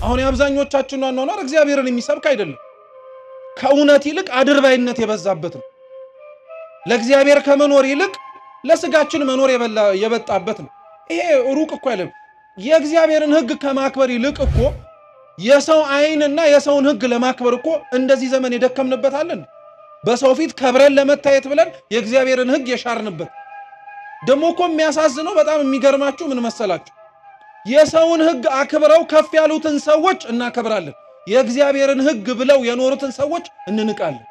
አሁን የአብዛኞቻችን ነው እግዚአብሔርን የሚሰብክ አይደለም። ከእውነት ይልቅ አድርባይነት የበዛበት ነው። ለእግዚአብሔር ከመኖር ይልቅ ለስጋችን መኖር የበጣበት ነው። ይሄ ሩቅ እኮ አይደለም። የእግዚአብሔርን ሕግ ከማክበር ይልቅ እኮ የሰው ዓይንና የሰውን ሕግ ለማክበር እኮ እንደዚህ ዘመን የደከምንበት አለን። በሰው ፊት ከብረን ለመታየት ብለን የእግዚአብሔርን ሕግ የሻርንበት። ደግሞ እኮ የሚያሳዝነው በጣም የሚገርማችሁ ምን መሰላችሁ? የሰውን ሕግ አክብረው ከፍ ያሉትን ሰዎች እናከብራለን፣ የእግዚአብሔርን ሕግ ብለው የኖሩትን ሰዎች እንንቃለን።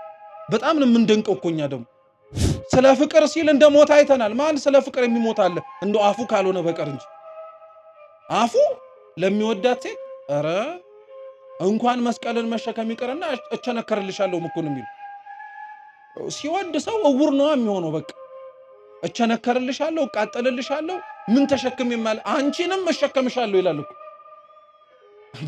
በጣም ነው የምንደንቀው እኮ እኛ ደግሞ ስለ ፍቅር ሲል እንደ ሞት አይተናል። ማን ስለ ፍቅር የሚሞት አለ? እንደ አፉ ካልሆነ በቀር እንጂ አፉ ለሚወዳት ሴት ኧረ እንኳን መስቀልን መሸከም ይቅርና እቸነከርልሻለሁ እኮ ነው የሚሉ። ሲወድ ሰው እውር ነው የሚሆነው። በቃ እቸነከርልሻለሁ፣ እቃጠልልሻለሁ፣ ምን ተሸክም ይማል አንቺንም እሸከምሻለሁ ይላል እኮ።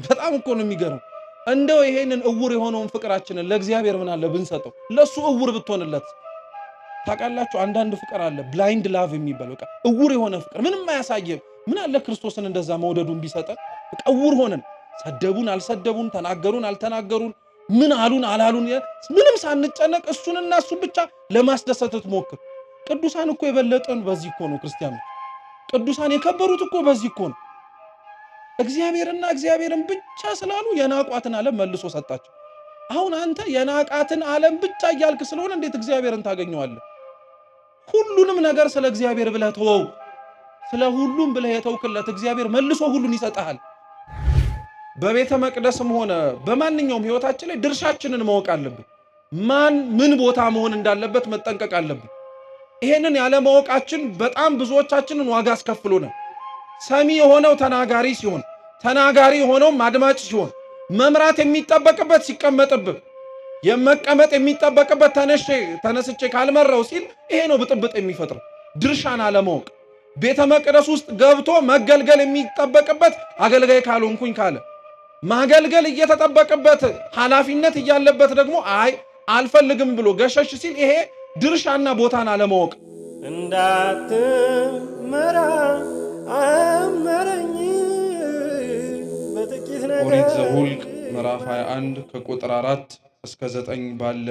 በጣም እኮ ነው የሚገርም። እንደው ይሄንን እውር የሆነውን ፍቅራችንን ለእግዚአብሔር ምን አለ ብንሰጠው፣ ለሱ እውር ብትሆንለት። ታውቃላችሁ አንዳንድ ፍቅር አለ ብላይንድ ላቭ የሚባል በቃ እውር የሆነ ፍቅር ምንም አያሳየም። ምን አለ ክርስቶስን እንደዛ መውደዱን ቢሰጠን። በቃ እውር ሆነን ሰደቡን አልሰደቡን፣ ተናገሩን አልተናገሩን፣ ምን አሉን አላሉን፣ ምንም ሳንጨነቅ እሱንና እሱን ብቻ ለማስደሰት ትሞክር። ቅዱሳን እኮ የበለጠን በዚህ እኮ ነው። ክርስቲያኖች ቅዱሳን የከበሩት እኮ በዚህ እኮ ነው። እግዚአብሔርና እግዚአብሔርን ብቻ ስላሉ የናቋትን ዓለም መልሶ ሰጣቸው። አሁን አንተ የናቃትን ዓለም ብቻ እያልክ ስለሆነ እንዴት እግዚአብሔርን ታገኘዋለህ? ሁሉንም ነገር ስለ እግዚአብሔር ብለህ ተወው። ስለ ሁሉም ብለህ የተውክለት እግዚአብሔር መልሶ ሁሉን ይሰጣል። በቤተ መቅደስም ሆነ በማንኛውም ህይወታችን ላይ ድርሻችንን ማወቅ አለብን። ማን ምን ቦታ መሆን እንዳለበት መጠንቀቅ አለብን። ይሄንን ያለ ማወቃችን በጣም ብዙዎቻችንን ዋጋ አስከፍሎናል። ሰሚ የሆነው ተናጋሪ ሲሆን፣ ተናጋሪ የሆነው አድማጭ ሲሆን፣ መምራት የሚጠበቅበት ሲቀመጥብህ፣ የመቀመጥ የሚጠበቅበት ተነስቼ ካልመራው ሲል ይሄ ነው ብጥብጥ የሚፈጥረው። ድርሻን አለማወቅ። ቤተ መቅደስ ውስጥ ገብቶ መገልገል የሚጠበቅበት አገልጋይ ካልሆንኩኝ ካለ ማገልገል እየተጠበቅበት ኃላፊነት እያለበት ደግሞ አይ አልፈልግም ብሎ ገሸሽ ሲል ይሄ ድርሻና ቦታን አለማወቅ። እንዳትመራ አመረኝ በጥቂት ነገር። ኦሪት ዘኍልቍ ምዕራፍ 21 ከቁጥር 4 እስከ 9 ባለ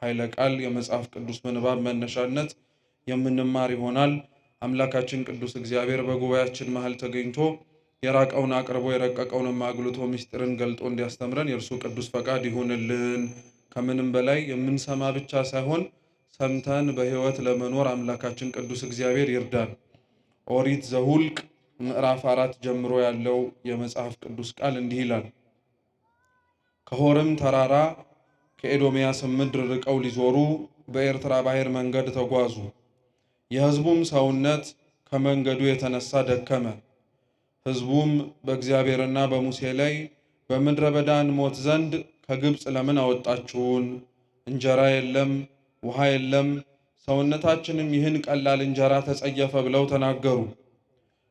ኃይለ ቃል የመጽሐፍ ቅዱስ ምንባብ መነሻነት የምንማር ይሆናል። አምላካችን ቅዱስ እግዚአብሔር በጉባኤያችን መሃል ተገኝቶ የራቀውን አቅርቦ የረቀቀውን አጉልቶ ምስጢርን ገልጦ እንዲያስተምረን የእርሱ ቅዱስ ፈቃድ ይሁንልን። ከምንም በላይ የምንሰማ ብቻ ሳይሆን ሰምተን በሕይወት ለመኖር አምላካችን ቅዱስ እግዚአብሔር ይርዳን። ኦሪት ዘኍልቍ ምዕራፍ 4 ጀምሮ ያለው የመጽሐፍ ቅዱስ ቃል እንዲህ ይላል። ከሖርም ተራራ ከኤዶምያስም ምድር ርቀው ሊዞሩ በኤርትራ ባሕር መንገድ ተጓዙ። የሕዝቡም ሰውነት ከመንገዱ የተነሳ ደከመ። ሕዝቡም በእግዚአብሔርና በሙሴ ላይ በምድረ በዳ እንሞት ዘንድ ከግብፅ ለምን አወጣችሁን? እንጀራ የለም፣ ውሃ የለም፣ ሰውነታችንም ይህን ቀላል እንጀራ ተጸየፈ ብለው ተናገሩ።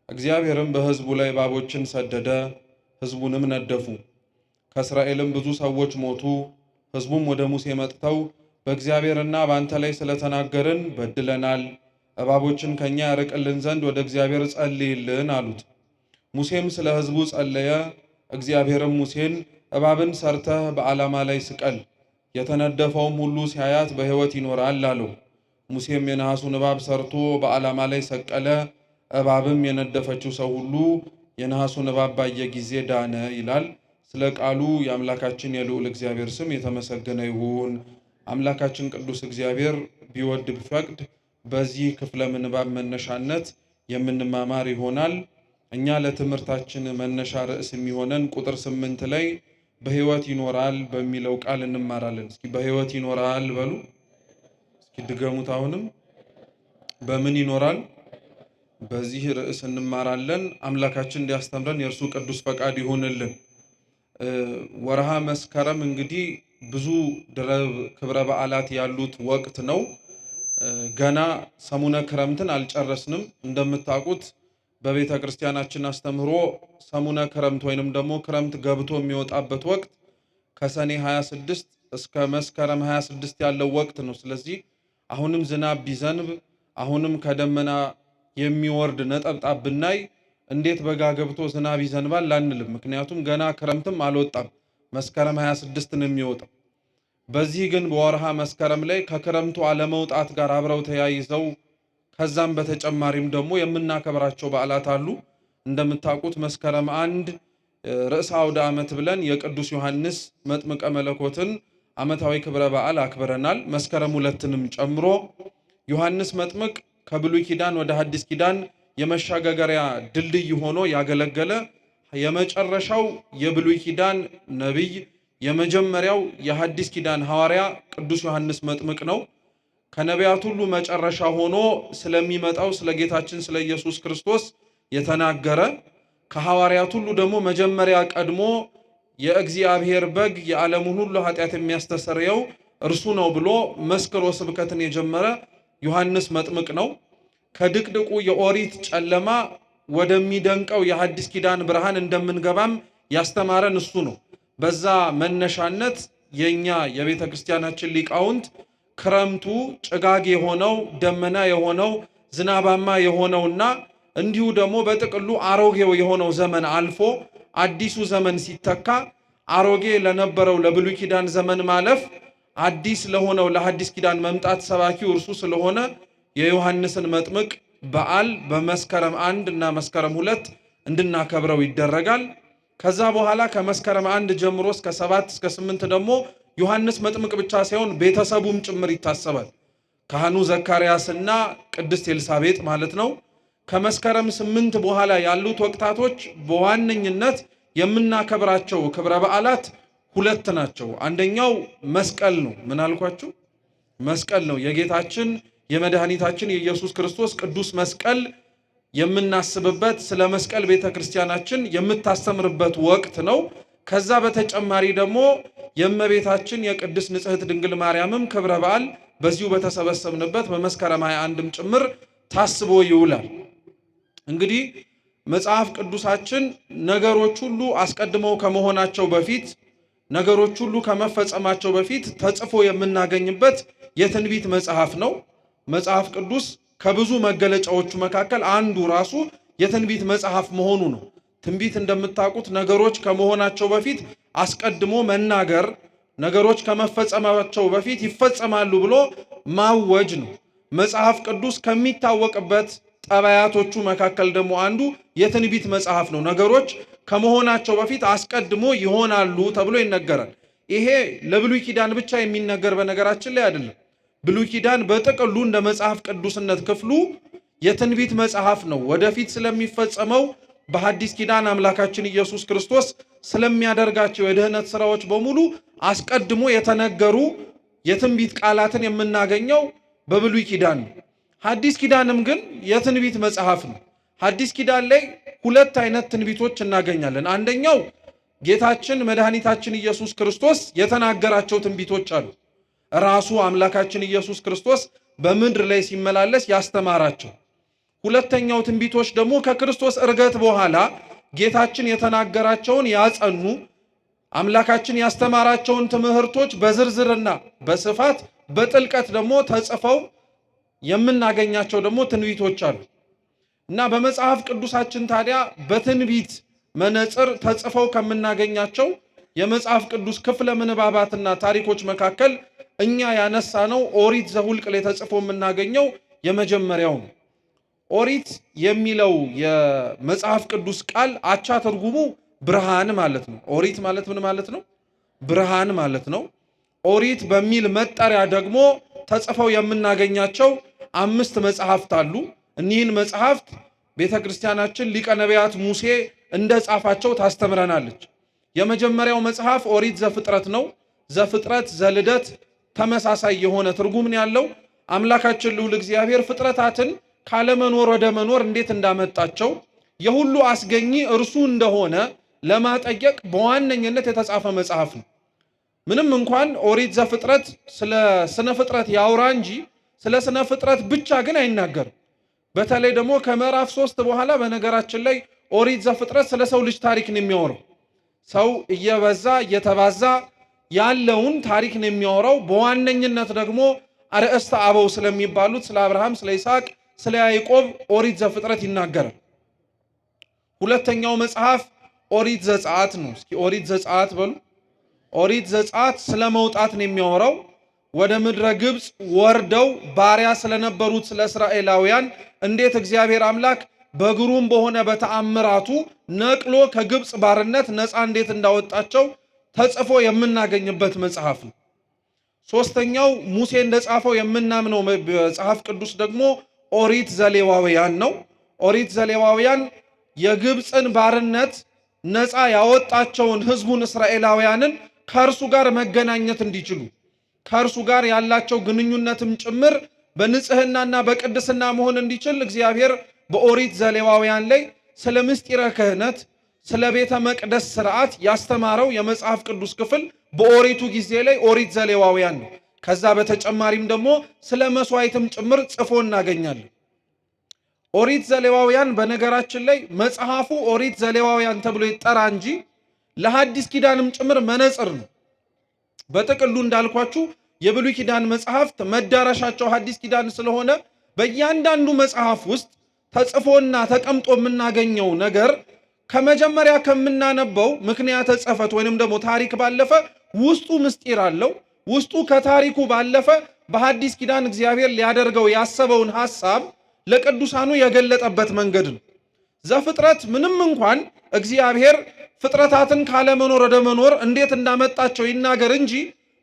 እግዚአብሔርም በሕዝቡ ላይ እባቦችን ሰደደ፣ ሕዝቡንም ነደፉ። ከእስራኤልም ብዙ ሰዎች ሞቱ። ሕዝቡም ወደ ሙሴ መጥተው በእግዚአብሔርና በአንተ ላይ ስለተናገርን በድለናል፣ እባቦችን ከኛ ያርቅልን ዘንድ ወደ እግዚአብሔር ጸልይልን አሉት። ሙሴም ስለ ሕዝቡ ጸለየ። እግዚአብሔርም ሙሴን እባብን ሰርተህ በዓላማ ላይ ስቀል፣ የተነደፈውም ሁሉ ሲያያት በሕይወት ይኖራል አለው። ሙሴም የነሐሱን እባብ ሰርቶ በዓላማ ላይ ሰቀለ። እባብም የነደፈችው ሰው ሁሉ የነሐሱን እባብ ባየ ጊዜ ዳነ ይላል። ስለ ቃሉ የአምላካችን የልዑል እግዚአብሔር ስም የተመሰገነ ይሁን። አምላካችን ቅዱስ እግዚአብሔር ቢወድ ቢፈቅድ በዚህ ክፍለ ምንባብ መነሻነት የምንማማር ይሆናል። እኛ ለትምህርታችን መነሻ ርዕስ የሚሆነን ቁጥር 8 ላይ በሕይወት ይኖራል በሚለው ቃል እንማራለን። እስኪ በሕይወት ይኖራል በሉ። እስኪ ድገሙት። አሁንም በምን ይኖራል? በዚህ ርዕስ እንማራለን። አምላካችን እንዲያስተምረን የእርሱ ቅዱስ ፈቃድ ይሁንልን። ወርሃ መስከረም እንግዲህ ብዙ ድረብ ክብረ በዓላት ያሉት ወቅት ነው። ገና ሰሙነ ክረምትን አልጨረስንም። እንደምታውቁት በቤተ ክርስቲያናችን አስተምህሮ ሰሙነ ክረምት ወይንም ደግሞ ክረምት ገብቶ የሚወጣበት ወቅት ከሰኔ 26 እስከ መስከረም 26 ያለው ወቅት ነው። ስለዚህ አሁንም ዝናብ ቢዘንብ አሁንም ከደመና የሚወርድ ነጠብጣብ ብናይ እንዴት በጋ ገብቶ ዝናብ ይዘንባል አንልም። ምክንያቱም ገና ክረምትም አልወጣም፣ መስከረም 26 ነው የሚወጣው። በዚህ ግን በወርሃ መስከረም ላይ ከክረምቱ አለመውጣት ጋር አብረው ተያይዘው ከዛም በተጨማሪም ደግሞ የምናከብራቸው በዓላት አሉ። እንደምታውቁት መስከረም 1 ርዕሰ አውደ ዓመት ብለን የቅዱስ ዮሐንስ መጥምቀ መለኮትን ዓመታዊ ክብረ በዓል አክብረናል። መስከረም 2ንም ጨምሮ ዮሐንስ መጥምቅ ከብሉይ ኪዳን ወደ ሐዲስ ኪዳን የመሻገሪያ ድልድይ ሆኖ ያገለገለ የመጨረሻው የብሉይ ኪዳን ነቢይ፣ የመጀመሪያው የሐዲስ ኪዳን ሐዋርያ ቅዱስ ዮሐንስ መጥምቅ ነው። ከነቢያት ሁሉ መጨረሻ ሆኖ ስለሚመጣው ስለ ጌታችን ስለ ኢየሱስ ክርስቶስ የተናገረ፣ ከሐዋርያት ሁሉ ደግሞ መጀመሪያ ቀድሞ የእግዚአብሔር በግ የዓለሙን ሁሉ ኃጢአት የሚያስተሰርየው እርሱ ነው ብሎ መስክሮ ስብከትን የጀመረ ዮሐንስ መጥምቅ ነው። ከድቅድቁ የኦሪት ጨለማ ወደሚደንቀው የሐዲስ ኪዳን ብርሃን እንደምንገባም ያስተማረን እሱ ነው። በዛ መነሻነት የኛ የቤተ ክርስቲያናችን ሊቃውንት ክረምቱ ጭጋግ የሆነው ደመና የሆነው ዝናባማ የሆነውና እንዲሁ ደግሞ በጥቅሉ አሮጌው የሆነው ዘመን አልፎ አዲሱ ዘመን ሲተካ አሮጌ ለነበረው ለብሉይ ኪዳን ዘመን ማለፍ አዲስ ለሆነው ለሐዲስ ኪዳን መምጣት ሰባኪው እርሱ ስለሆነ የዮሐንስን መጥምቅ በዓል በመስከረም 1 እና መስከረም 2 እንድናከብረው ይደረጋል። ከዛ በኋላ ከመስከረም 1 ጀምሮ እስከ 7 እስከ 8 ደግሞ ዮሐንስ መጥምቅ ብቻ ሳይሆን ቤተሰቡም ጭምር ይታሰባል። ካህኑ ዘካርያስና ቅድስት ኤልሳቤጥ ማለት ነው። ከመስከረም 8 በኋላ ያሉት ወቅታቶች በዋነኝነት የምናከብራቸው ክብረ በዓላት 2 ናቸው። አንደኛው መስቀል ነው። ምን አልኳችሁ? መስቀል ነው። የጌታችን የመድኃኒታችን የኢየሱስ ክርስቶስ ቅዱስ መስቀል የምናስብበት፣ ስለ መስቀል ቤተ ክርስቲያናችን የምታስተምርበት ወቅት ነው። ከዛ በተጨማሪ ደግሞ የእመቤታችን የቅድስት ንጽሕት ድንግል ማርያምም ክብረ በዓል በዚሁ በተሰበሰብንበት በመስከረም 21ም ጭምር ታስቦ ይውላል። እንግዲህ መጽሐፍ ቅዱሳችን ነገሮች ሁሉ አስቀድመው ከመሆናቸው በፊት፣ ነገሮች ሁሉ ከመፈጸማቸው በፊት ተጽፎ የምናገኝበት የትንቢት መጽሐፍ ነው። መጽሐፍ ቅዱስ ከብዙ መገለጫዎቹ መካከል አንዱ ራሱ የትንቢት መጽሐፍ መሆኑ ነው። ትንቢት እንደምታውቁት ነገሮች ከመሆናቸው በፊት አስቀድሞ መናገር፣ ነገሮች ከመፈጸማቸው በፊት ይፈጸማሉ ብሎ ማወጅ ነው። መጽሐፍ ቅዱስ ከሚታወቅበት ጠባያቶቹ መካከል ደግሞ አንዱ የትንቢት መጽሐፍ ነው። ነገሮች ከመሆናቸው በፊት አስቀድሞ ይሆናሉ ተብሎ ይነገራል። ይሄ ለብሉይ ኪዳን ብቻ የሚነገር በነገራችን ላይ አይደለም። ብሉይ ኪዳን በጥቅሉ እንደ መጽሐፍ ቅዱስነት ክፍሉ የትንቢት መጽሐፍ ነው። ወደፊት ስለሚፈጸመው በሐዲስ ኪዳን አምላካችን ኢየሱስ ክርስቶስ ስለሚያደርጋቸው የድህነት ስራዎች በሙሉ አስቀድሞ የተነገሩ የትንቢት ቃላትን የምናገኘው በብሉይ ኪዳን ነው። ሐዲስ ኪዳንም ግን የትንቢት መጽሐፍ ነው። ሐዲስ ኪዳን ላይ 2 አይነት ትንቢቶች እናገኛለን። አንደኛው ጌታችን መድኃኒታችን ኢየሱስ ክርስቶስ የተናገራቸው ትንቢቶች አሉ። ራሱ አምላካችን ኢየሱስ ክርስቶስ በምድር ላይ ሲመላለስ ያስተማራቸው። ሁለተኛው ትንቢቶች ደግሞ ከክርስቶስ ዕርገት በኋላ ጌታችን የተናገራቸውን ያጸኑ፣ አምላካችን ያስተማራቸውን ትምህርቶች በዝርዝርና በስፋት በጥልቀት ደግሞ ተጽፈው የምናገኛቸው ደግሞ ትንቢቶች አሉ እና በመጽሐፍ ቅዱሳችን ታዲያ በትንቢት መነጽር ተጽፈው ከምናገኛቸው የመጽሐፍ ቅዱስ ክፍለ ምንባባትና ታሪኮች መካከል እኛ ያነሳነው ኦሪት ዘኍልቍ ላይ ተጽፎ የምናገኘው የመጀመሪያው ነው። ኦሪት የሚለው የመጽሐፍ ቅዱስ ቃል አቻ ትርጉሙ ብርሃን ማለት ነው። ኦሪት ማለት ምን ማለት ነው? ብርሃን ማለት ነው። ኦሪት በሚል መጠሪያ ደግሞ ተጽፈው የምናገኛቸው 5 መጽሐፍት አሉ። እኒህን መጽሐፍት ቤተ ክርስቲያናችን ሊቀ ነቢያት ሙሴ እንደ ጻፋቸው ታስተምረናለች። የመጀመሪያው መጽሐፍ ኦሪት ዘፍጥረት ነው። ዘፍጥረት፣ ዘልደት ተመሳሳይ የሆነ ትርጉም ያለው አምላካችን ልዑል እግዚአብሔር ፍጥረታትን ካለመኖር ወደ መኖር እንዴት እንዳመጣቸው የሁሉ አስገኚ እርሱ እንደሆነ ለማጠየቅ በዋነኝነት የተጻፈ መጽሐፍ ነው። ምንም እንኳን ኦሪት ዘፍጥረት ስለ ስነ ፍጥረት ያውራ እንጂ ስለ ስነ ፍጥረት ብቻ ግን አይናገርም። በተለይ ደግሞ ከምዕራፍ 3 በኋላ በነገራችን ላይ ኦሪት ዘፍጥረት ስለ ሰው ልጅ ታሪክ ነው የሚያወራው። ሰው እየበዛ እየተባዛ ያለውን ታሪክ ነው የሚያወራው። በዋነኝነት ደግሞ አርእስተ አበው ስለሚባሉት ስለ አብርሃም፣ ስለ ይስሐቅ፣ ስለ ያዕቆብ ኦሪት ዘፍጥረት ይናገራል። ሁለተኛው መጽሐፍ ኦሪት ዘጸአት ነው። እስኪ ኦሪት ዘጸአት በሉ። ኦሪት ዘጸአት ስለ መውጣት ነው የሚያወራው። ወደ ምድረ ግብፅ ወርደው ባሪያ ስለነበሩት ስለ እስራኤላውያን እንዴት እግዚአብሔር አምላክ በግሩም በሆነ በተአምራቱ ነቅሎ ከግብፅ ባርነት ነፃ እንዴት እንዳወጣቸው ተጽፎ የምናገኝበት መጽሐፍ ነው። ሶስተኛው ሙሴ እንደጻፈው የምናምነው መጽሐፍ ቅዱስ ደግሞ ኦሪት ዘሌዋውያን ነው። ኦሪት ዘሌዋውያን የግብፅን ባርነት ነፃ ያወጣቸውን ሕዝቡን እስራኤላውያንን ከእርሱ ጋር መገናኘት እንዲችሉ ከእርሱ ጋር ያላቸው ግንኙነትም ጭምር በንጽህናና በቅድስና መሆን እንዲችል እግዚአብሔር በኦሪት ዘሌዋውያን ላይ ስለ ምስጢረ ክህነት፣ ስለ ቤተ መቅደስ ስርዓት ያስተማረው የመጽሐፍ ቅዱስ ክፍል በኦሪቱ ጊዜ ላይ ኦሪት ዘሌዋውያን ነው። ከዛ በተጨማሪም ደግሞ ስለ መስዋዕትም ጭምር ጽፎ እናገኛለን። ኦሪት ዘሌዋውያን በነገራችን ላይ መጽሐፉ ኦሪት ዘሌዋውያን ተብሎ ይጠራ እንጂ ለሐዲስ ኪዳንም ጭምር መነጽር ነው። በጥቅሉ እንዳልኳችሁ የብሉይ ኪዳን መጽሐፍት መዳረሻቸው ሐዲስ ኪዳን ስለሆነ በእያንዳንዱ መጽሐፍ ውስጥ ተጽፎና ተቀምጦ የምናገኘው ነገር ከመጀመሪያ ከምናነበው ምክንያተ ጽሕፈት ወይንም ደግሞ ታሪክ ባለፈ ውስጡ ምስጢር አለው። ውስጡ ከታሪኩ ባለፈ በሐዲስ ኪዳን እግዚአብሔር ሊያደርገው ያሰበውን ሐሳብ ለቅዱሳኑ የገለጠበት መንገድ ነው። ዘፍጥረት ምንም እንኳን እግዚአብሔር ፍጥረታትን ካለመኖር ወደ መኖር እንዴት እንዳመጣቸው ይናገር እንጂ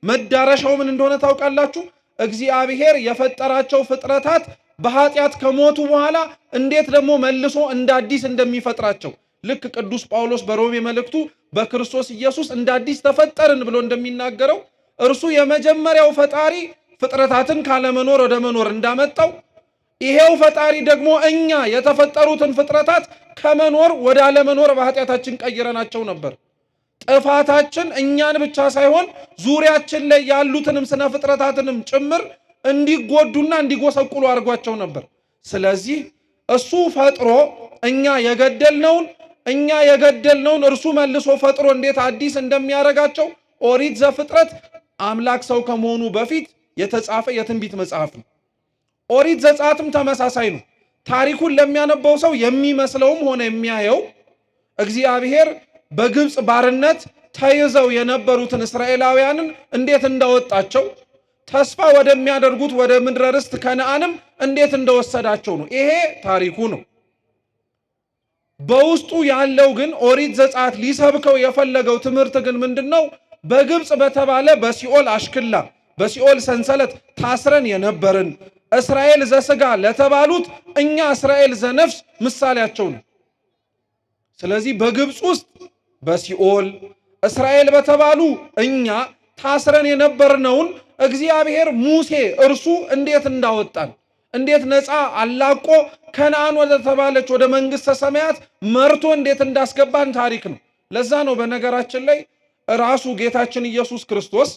መዳረሻው ምን እንደሆነ ታውቃላችሁ? እግዚአብሔር የፈጠራቸው ፍጥረታት በኃጢአት ከሞቱ በኋላ እንዴት ደግሞ መልሶ እንደ አዲስ እንደሚፈጥራቸው ልክ ቅዱስ ጳውሎስ በሮሜ መልእክቱ በክርስቶስ ኢየሱስ እንደ አዲስ ተፈጠርን ብሎ እንደሚናገረው እርሱ የመጀመሪያው ፈጣሪ ፍጥረታትን ካለመኖር ወደ መኖር እንዳመጣው ይሄው ፈጣሪ ደግሞ እኛ የተፈጠሩትን ፍጥረታት ከመኖር ወደ አለመኖር በኃጢአታችን ቀይረናቸው ነበር። ጥፋታችን እኛን ብቻ ሳይሆን ዙሪያችን ላይ ያሉትንም ስነ ፍጥረታትንም ጭምር እንዲጎዱና እንዲጎሰቁሉ አድርጓቸው ነበር። ስለዚህ እሱ ፈጥሮ እኛ የገደልነውን እርሱ መልሶ ፈጥሮ እንዴት አዲስ እንደሚያደርጋቸው ኦሪት ዘፍጥረት አምላክ ሰው ከመሆኑ በፊት የተጻፈ የትንቢት መጽሐፍ ነው። ኦሪት ዘጸአትም ተመሳሳይ ነው። ታሪኩን ለሚያነበው ሰው የሚመስለውም ሆነ የሚያየው እግዚአብሔር በግብፅ ባርነት ተይዘው የነበሩትን እስራኤላውያንን እንዴት እንዳወጣቸው ተስፋ ወደሚያደርጉት ወደ ምድረ ርስት ከነዓንም እንዴት እንደወሰዳቸው ነው። ይሄ ታሪኩ ነው። በውስጡ ያለው ግን ኦሪት ዘጸአት ሊሰብከው የፈለገው ትምህርት ግን ምንድነው? በግብፅ በተባለ በሲኦል አሽክላ በሲኦል ሰንሰለት ታስረን የነበርን እስራኤል ዘሥጋ ለተባሉት እኛ እስራኤል ዘነፍስ ምሳሌያቸው ነው። ስለዚህ በግብፅ ውስጥ በሲኦል እስራኤል በተባሉ እኛ ታስረን የነበርነውን እግዚአብሔር ሙሴ እርሱ እንዴት እንዳወጣን እንዴት ነፃ አላቆ ከነዓን ወደ ተባለች ወደ መንግሥተ ሰማያት መርቶ እንዴት እንዳስገባን ታሪክ ነው። ለዛ ነው በነገራችን ላይ ራሱ ጌታችን ኢየሱስ ክርስቶስ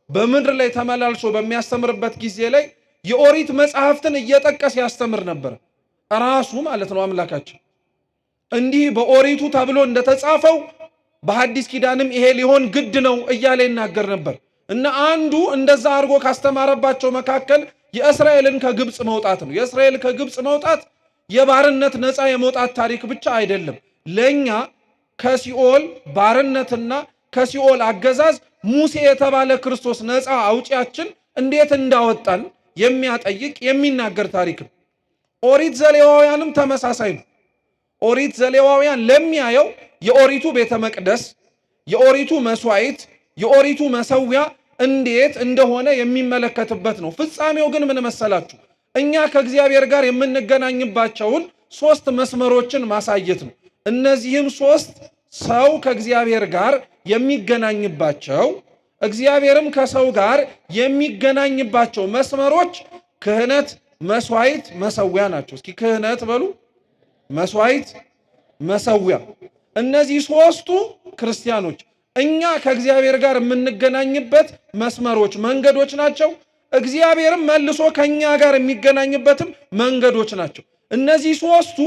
በምድር ላይ ተመላልሶ በሚያስተምርበት ጊዜ ላይ የኦሪት መጽሐፍትን እየጠቀስ ያስተምር ነበር። ራሱ ማለት ነው አምላካችን እንዲህ በኦሪቱ ተብሎ እንደተጻፈው በሐዲስ ኪዳንም ይሄ ሊሆን ግድ ነው እያለ ይናገር ነበር። እና አንዱ እንደዛ አድርጎ ካስተማረባቸው መካከል የእስራኤልን ከግብፅ መውጣት ነው። የእስራኤል ከግብፅ መውጣት የባርነት ነፃ የመውጣት ታሪክ ብቻ አይደለም። ለኛ ከሲኦል ባርነትና ከሲኦል አገዛዝ ሙሴ የተባለ ክርስቶስ ነፃ አውጪያችን እንዴት እንዳወጣን የሚያጠይቅ የሚናገር ታሪክ ነው። ኦሪት ዘሌዋውያንም ተመሳሳይ ነው። ኦሪት ዘሌዋውያን ለሚያየው የኦሪቱ ቤተ መቅደስ፣ የኦሪቱ መስዋዕት፣ የኦሪቱ መሰዊያ እንዴት እንደሆነ የሚመለከትበት ነው። ፍጻሜው ግን ምን መሰላችሁ? እኛ ከእግዚአብሔር ጋር የምንገናኝባቸውን 3 መስመሮችን ማሳየት ነው። እነዚህም 3 ሰው ከእግዚአብሔር ጋር የሚገናኝባቸው እግዚአብሔርም ከሰው ጋር የሚገናኝባቸው መስመሮች ክህነት፣ መስዋዕት፣ መሰዊያ ናቸው። እስኪ ክህነት በሉ፣ መስዋዕት፣ መሰዊያ። እነዚህ 3ቱ ክርስቲያኖች እኛ ከእግዚአብሔር ጋር የምንገናኝበት መስመሮች መንገዶች ናቸው። እግዚአብሔርም መልሶ ከኛ ጋር የሚገናኝበትም መንገዶች ናቸው። እነዚህ 3ቱ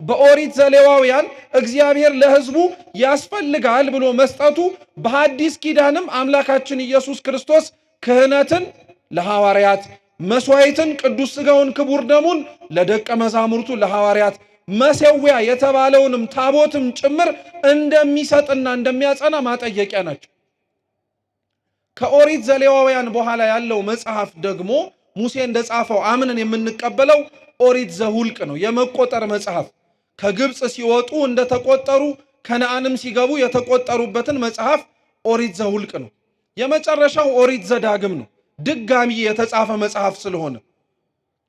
በኦሪት ዘሌዋውያን እግዚአብሔር ለሕዝቡ ያስፈልጋል ብሎ መስጠቱ በሐዲስ ኪዳንም አምላካችን ኢየሱስ ክርስቶስ ክህነትን ለሐዋርያት፣ መስዋዕትን ቅዱስ ሥጋውን ክቡር ደሙን ለደቀ መዛሙርቱ ለሐዋርያት፣ መሰዊያ የተባለውንም ታቦትም ጭምር እንደሚሰጥና እንደሚያጸና ማጠየቂያ ናቸው። ከኦሪት ዘሌዋውያን በኋላ ያለው መጽሐፍ ደግሞ ሙሴ እንደጻፈው አምነን የምንቀበለው ኦሪት ዘሁልቅ ነው። የመቆጠር መጽሐፍ ከግብፅ ሲወጡ እንደተቆጠሩ ከነዓንም ሲገቡ የተቆጠሩበትን መጽሐፍ ኦሪት ዘሁልቅ ነው። የመጨረሻው ኦሪት ዘዳግም ነው። ድጋሚ የተጻፈ መጽሐፍ ስለሆነ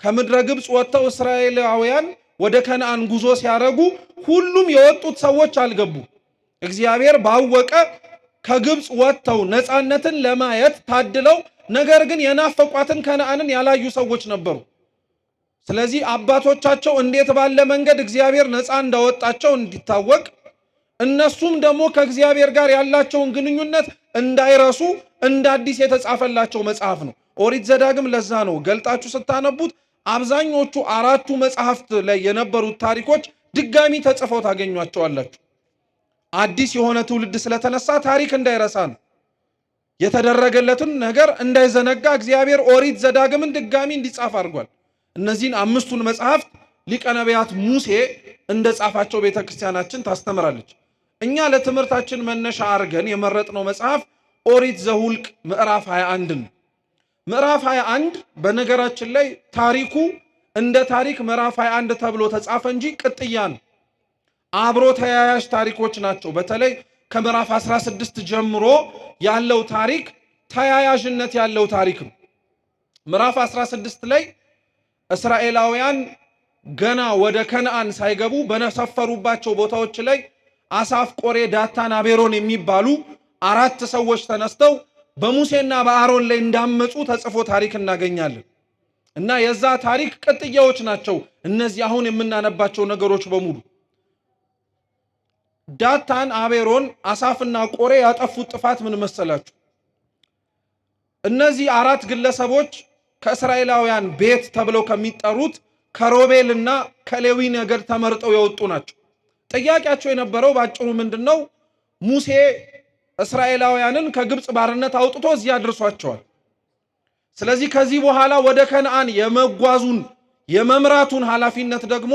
ከምድረ ግብፅ ወጥተው እስራኤላውያን ወደ ከነዓን ጉዞ ሲያረጉ ሁሉም የወጡት ሰዎች አልገቡ። እግዚአብሔር ባወቀ ከግብፅ ወጥተው ነፃነትን ለማየት ታድለው ነገር ግን የናፈቋትን ከነዓንን ያላዩ ሰዎች ነበሩ። ስለዚህ አባቶቻቸው እንዴት ባለ መንገድ እግዚአብሔር ነፃ እንዳወጣቸው እንዲታወቅ እነሱም ደግሞ ከእግዚአብሔር ጋር ያላቸውን ግንኙነት እንዳይረሱ እንደ አዲስ የተጻፈላቸው መጽሐፍ ነው ኦሪት ዘዳግም። ለዛ ነው ገልጣችሁ ስታነቡት አብዛኞቹ አራቱ መጽሐፍት ላይ የነበሩት ታሪኮች ድጋሚ ተጽፈው ታገኟቸዋላችሁ። አዲስ የሆነ ትውልድ ስለተነሳ ታሪክ እንዳይረሳ ነው። የተደረገለትን ነገር እንዳይዘነጋ እግዚአብሔር ኦሪት ዘዳግምን ድጋሚ እንዲጻፍ አድርጓል። እነዚህን አምስቱን መጽሐፍት ሊቀ ነቢያት ሙሴ እንደጻፋቸው ቤተክርስቲያናችን ታስተምራለች። እኛ ለትምህርታችን መነሻ አድርገን የመረጥነው መጽሐፍ ኦሪት ዘሁልቅ ምዕራፍ 21 ነው። ምዕራፍ 21 በነገራችን ላይ ታሪኩ እንደ ታሪክ ምዕራፍ 21 ተብሎ ተጻፈ እንጂ ቅጥያ ነው። አብሮ ተያያዥ ታሪኮች ናቸው። በተለይ ከምዕራፍ 16 ጀምሮ ያለው ታሪክ ተያያዥነት ያለው ታሪክ ነው። ምዕራፍ 16 ላይ እስራኤላውያን ገና ወደ ከነዓን ሳይገቡ በሰፈሩባቸው ቦታዎች ላይ አሳፍ፣ ቆሬ፣ ዳታን፣ አቤሮን የሚባሉ አራት ሰዎች ተነስተው በሙሴና በአሮን ላይ እንዳመፁ ተጽፎ ታሪክ እናገኛለን። እና የዛ ታሪክ ቅጥያዎች ናቸው እነዚህ አሁን የምናነባቸው ነገሮች በሙሉ። ዳታን፣ አቤሮን፣ አሳፍና ቆሬ ያጠፉት ጥፋት ምን መሰላችሁ? እነዚህ አራት ግለሰቦች ከእስራኤላውያን ቤት ተብለው ከሚጠሩት ከሮቤልና ከሌዊ ነገድ ተመርጠው የወጡ ናቸው። ጥያቄያቸው የነበረው ባጭሩ ምንድነው? ሙሴ እስራኤላውያንን ከግብፅ ባርነት አውጥቶ እዚያ አድርሷቸዋል። ስለዚህ ከዚህ በኋላ ወደ ከነዓን የመጓዙን የመምራቱን ኃላፊነት ደግሞ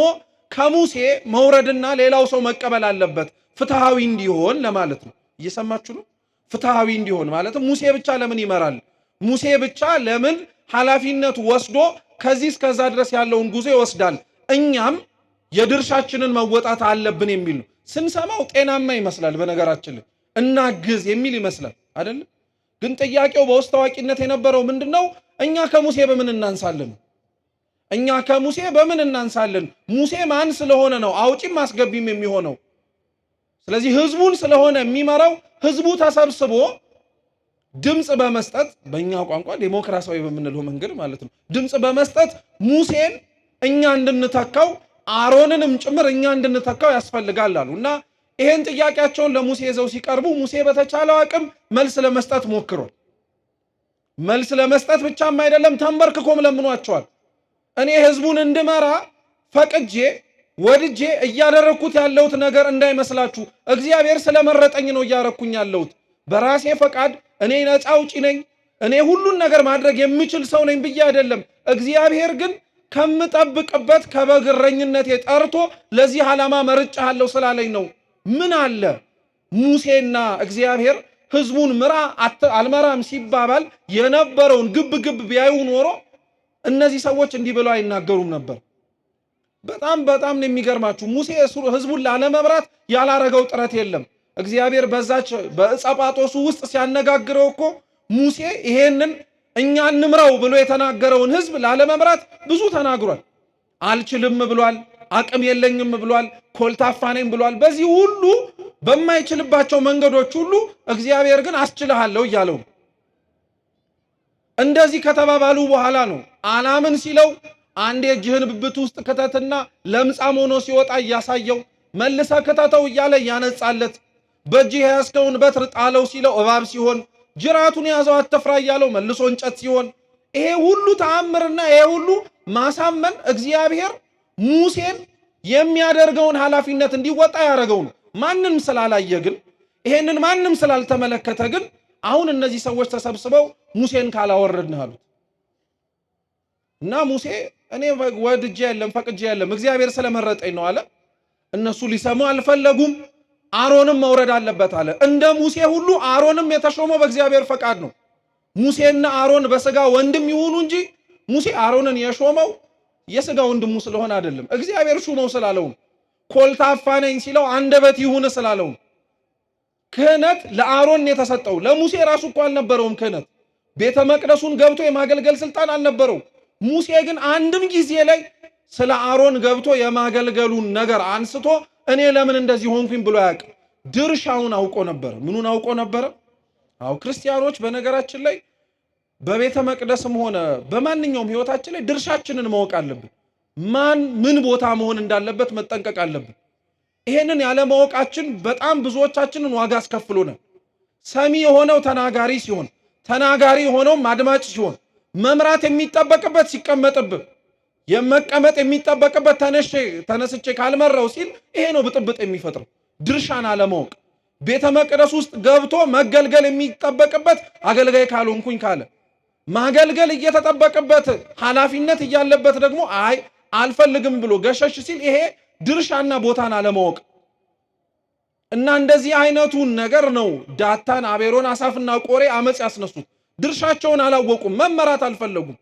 ከሙሴ መውረድና ሌላው ሰው መቀበል አለበት፣ ፍትሃዊ እንዲሆን ለማለት ነው። እየሰማችሁ ነው? ፍትሃዊ እንዲሆን ማለትም ሙሴ ብቻ ለምን ይመራል? ሙሴ ብቻ ለምን ኃላፊነት ወስዶ ከዚህ እስከዛ ድረስ ያለውን ጉዞ ይወስዳል? እኛም የድርሻችንን መወጣት አለብን የሚል ነው። ስንሰማው ጤናማ ይመስላል። በነገራችን ላይ እናግዝ የሚል ይመስላል አይደል? ግን ጥያቄው በውስጥ ታዋቂነት የነበረው ምንድነው? እኛ ከሙሴ በምን እናንሳለን? እኛ ከሙሴ በምን እናንሳለን? ሙሴ ማን ስለሆነ ነው አውጪም አስገቢም የሚሆነው? ስለዚህ ህዝቡን ስለሆነ የሚመራው ህዝቡ ተሰብስቦ ድምጽ በመስጠት በእኛ ቋንቋ ዴሞክራሲያዊ በምንለው መንገድ ማለት ነው ድምጽ በመስጠት ሙሴን እኛ እንድንተካው አሮንንም ጭምር እኛ እንድንተካው ያስፈልጋል አሉ። እና ይሄን ጥያቄያቸውን ለሙሴ ይዘው ሲቀርቡ ሙሴ በተቻለው አቅም መልስ ለመስጠት ሞክሯል። መልስ ለመስጠት ብቻም አይደለም ተንበርክኮም ለምኗቸዋል። እኔ ህዝቡን እንድመራ ፈቅጄ ወድጄ እያደረኩት ያለሁት ነገር እንዳይመስላችሁ፣ እግዚአብሔር ስለመረጠኝ ነው እያረኩኝ ያለሁት። በራሴ ፈቃድ እኔ ነፃ አውጪ ነኝ፣ እኔ ሁሉን ነገር ማድረግ የምችል ሰው ነኝ ብዬ አይደለም። እግዚአብሔር ግን ከምጠብቅበት ከበግ እረኝነቴ ጠርቶ ለዚህ ዓላማ መርጬሃለሁ ስላለኝ ነው። ምን አለ ሙሴና እግዚአብሔር ህዝቡን ምራ አልመራም ሲባባል የነበረውን ግብ ቢያዩ ኖሮ እነዚህ ሰዎች እንዲህ ብለው አይናገሩም ነበር። በጣም ነው የሚገርማችሁ። ሙሴ ህዝቡን ላለመምራት ያላረገው ጥረት የለም። እግዚአብሔር በዛች በዕፀጳጦሱ ውስጥ ሲያነጋግረው እኮ ሙሴ ይሄንን እኛ እንምራው ብሎ የተናገረውን ህዝብ ላለመምራት ብዙ ተናግሯል። አልችልም ብሏል፣ አቅም የለኝም ብሏል፣ ኮልታፋ ነኝ ብሏል። በዚህ ሁሉ በማይችልባቸው መንገዶች ሁሉ እግዚአብሔር ግን አስችልሃለሁ እያለው እንደዚህ ከተባባሉ በኋላ ነው አላምን ሲለው አንድ እጅህን ብብት ውስጥ ከተትና ለምጻም ሆኖ ሲወጣ እያሳየው መልሰ ከተተው እያለ ያነጻለት በእጅህ ያስከውን በትር ጣለው ሲለው እባብ ሲሆን ጅራቱን ያዘው አትፍራ እያለው መልሶ እንጨት ሲሆን ይሄ ሁሉ ተአምርና ይሄ ሁሉ ማሳመን እግዚአብሔር ሙሴን የሚያደርገውን ኃላፊነት እንዲወጣ ያደረገው ነው። ማንም ስላላየ ግን ይሄንን ማንም ስላልተመለከተ ግን አሁን እነዚህ ሰዎች ተሰብስበው ሙሴን ካላወረድን አሉት እና ሙሴ እኔ ወድጄ አይደለም ፈቅጄ አይደለም እግዚአብሔር ስለመረጠኝ ነው አለ። እነሱ ሊሰሙ አልፈለጉም። አሮንም መውረድ አለበት አለ። እንደ ሙሴ ሁሉ አሮንም የተሾመው በእግዚአብሔር ፈቃድ ነው። ሙሴና አሮን በስጋ ወንድም ይሁኑ እንጂ ሙሴ አሮንን የሾመው የስጋ ወንድሙ ስለሆነ አይደለም። እግዚአብሔር ሹመው ስላለው ኮልታፋ ነኝ ሲለው አንደበት ይሁን ስላለው ክህነት ለአሮን የተሰጠው። ለሙሴ ራሱ እኮ አልነበረውም ክህነት። ቤተ መቅደሱን ገብቶ የማገልገል ስልጣን አልነበረው። ሙሴ ግን አንድም ጊዜ ላይ ስለ አሮን ገብቶ የማገልገሉን ነገር አንስቶ እኔ ለምን እንደዚህ ሆንኩኝ ብሎ ያውቅ። ድርሻውን አውቆ ነበር። ምኑን አውቆ ነበር? አው ክርስቲያኖች በነገራችን ላይ በቤተ መቅደስም ሆነ በማንኛውም ህይወታችን ላይ ድርሻችንን ማወቅ አለብን። ማን ምን ቦታ መሆን እንዳለበት መጠንቀቅ አለብን። ይሄንን ያለ ማወቃችን በጣም ብዙዎቻችንን ዋጋ አስከፍሎናል። ሰሚ የሆነው ተናጋሪ ሲሆን፣ ተናጋሪ የሆነው አድማጭ ሲሆን፣ መምራት የሚጠበቅበት ሲቀመጥብህ፣ የመቀመጥ የሚጠበቅበት ተነስቼ ካልመራው ሲል ይሄ ነው ብጥብጥ የሚፈጥረው። ድርሻን አለማወቅ። ቤተ መቅደስ ውስጥ ገብቶ መገልገል የሚጠበቅበት አገልጋይ ካልሆንኩኝ ካለ ማገልገል እየተጠበቅበት ኃላፊነት እያለበት ደግሞ አይ አልፈልግም ብሎ ገሸሽ ሲል ይሄ ድርሻና ቦታን አለማወቅ እና እንደዚህ አይነቱን ነገር ነው ዳታን፣ አቤሮን፣ አሳፍና ቆሬ አመጽ ያስነሱት። ድርሻቸውን አላወቁም፣ መመራት አልፈለጉም፣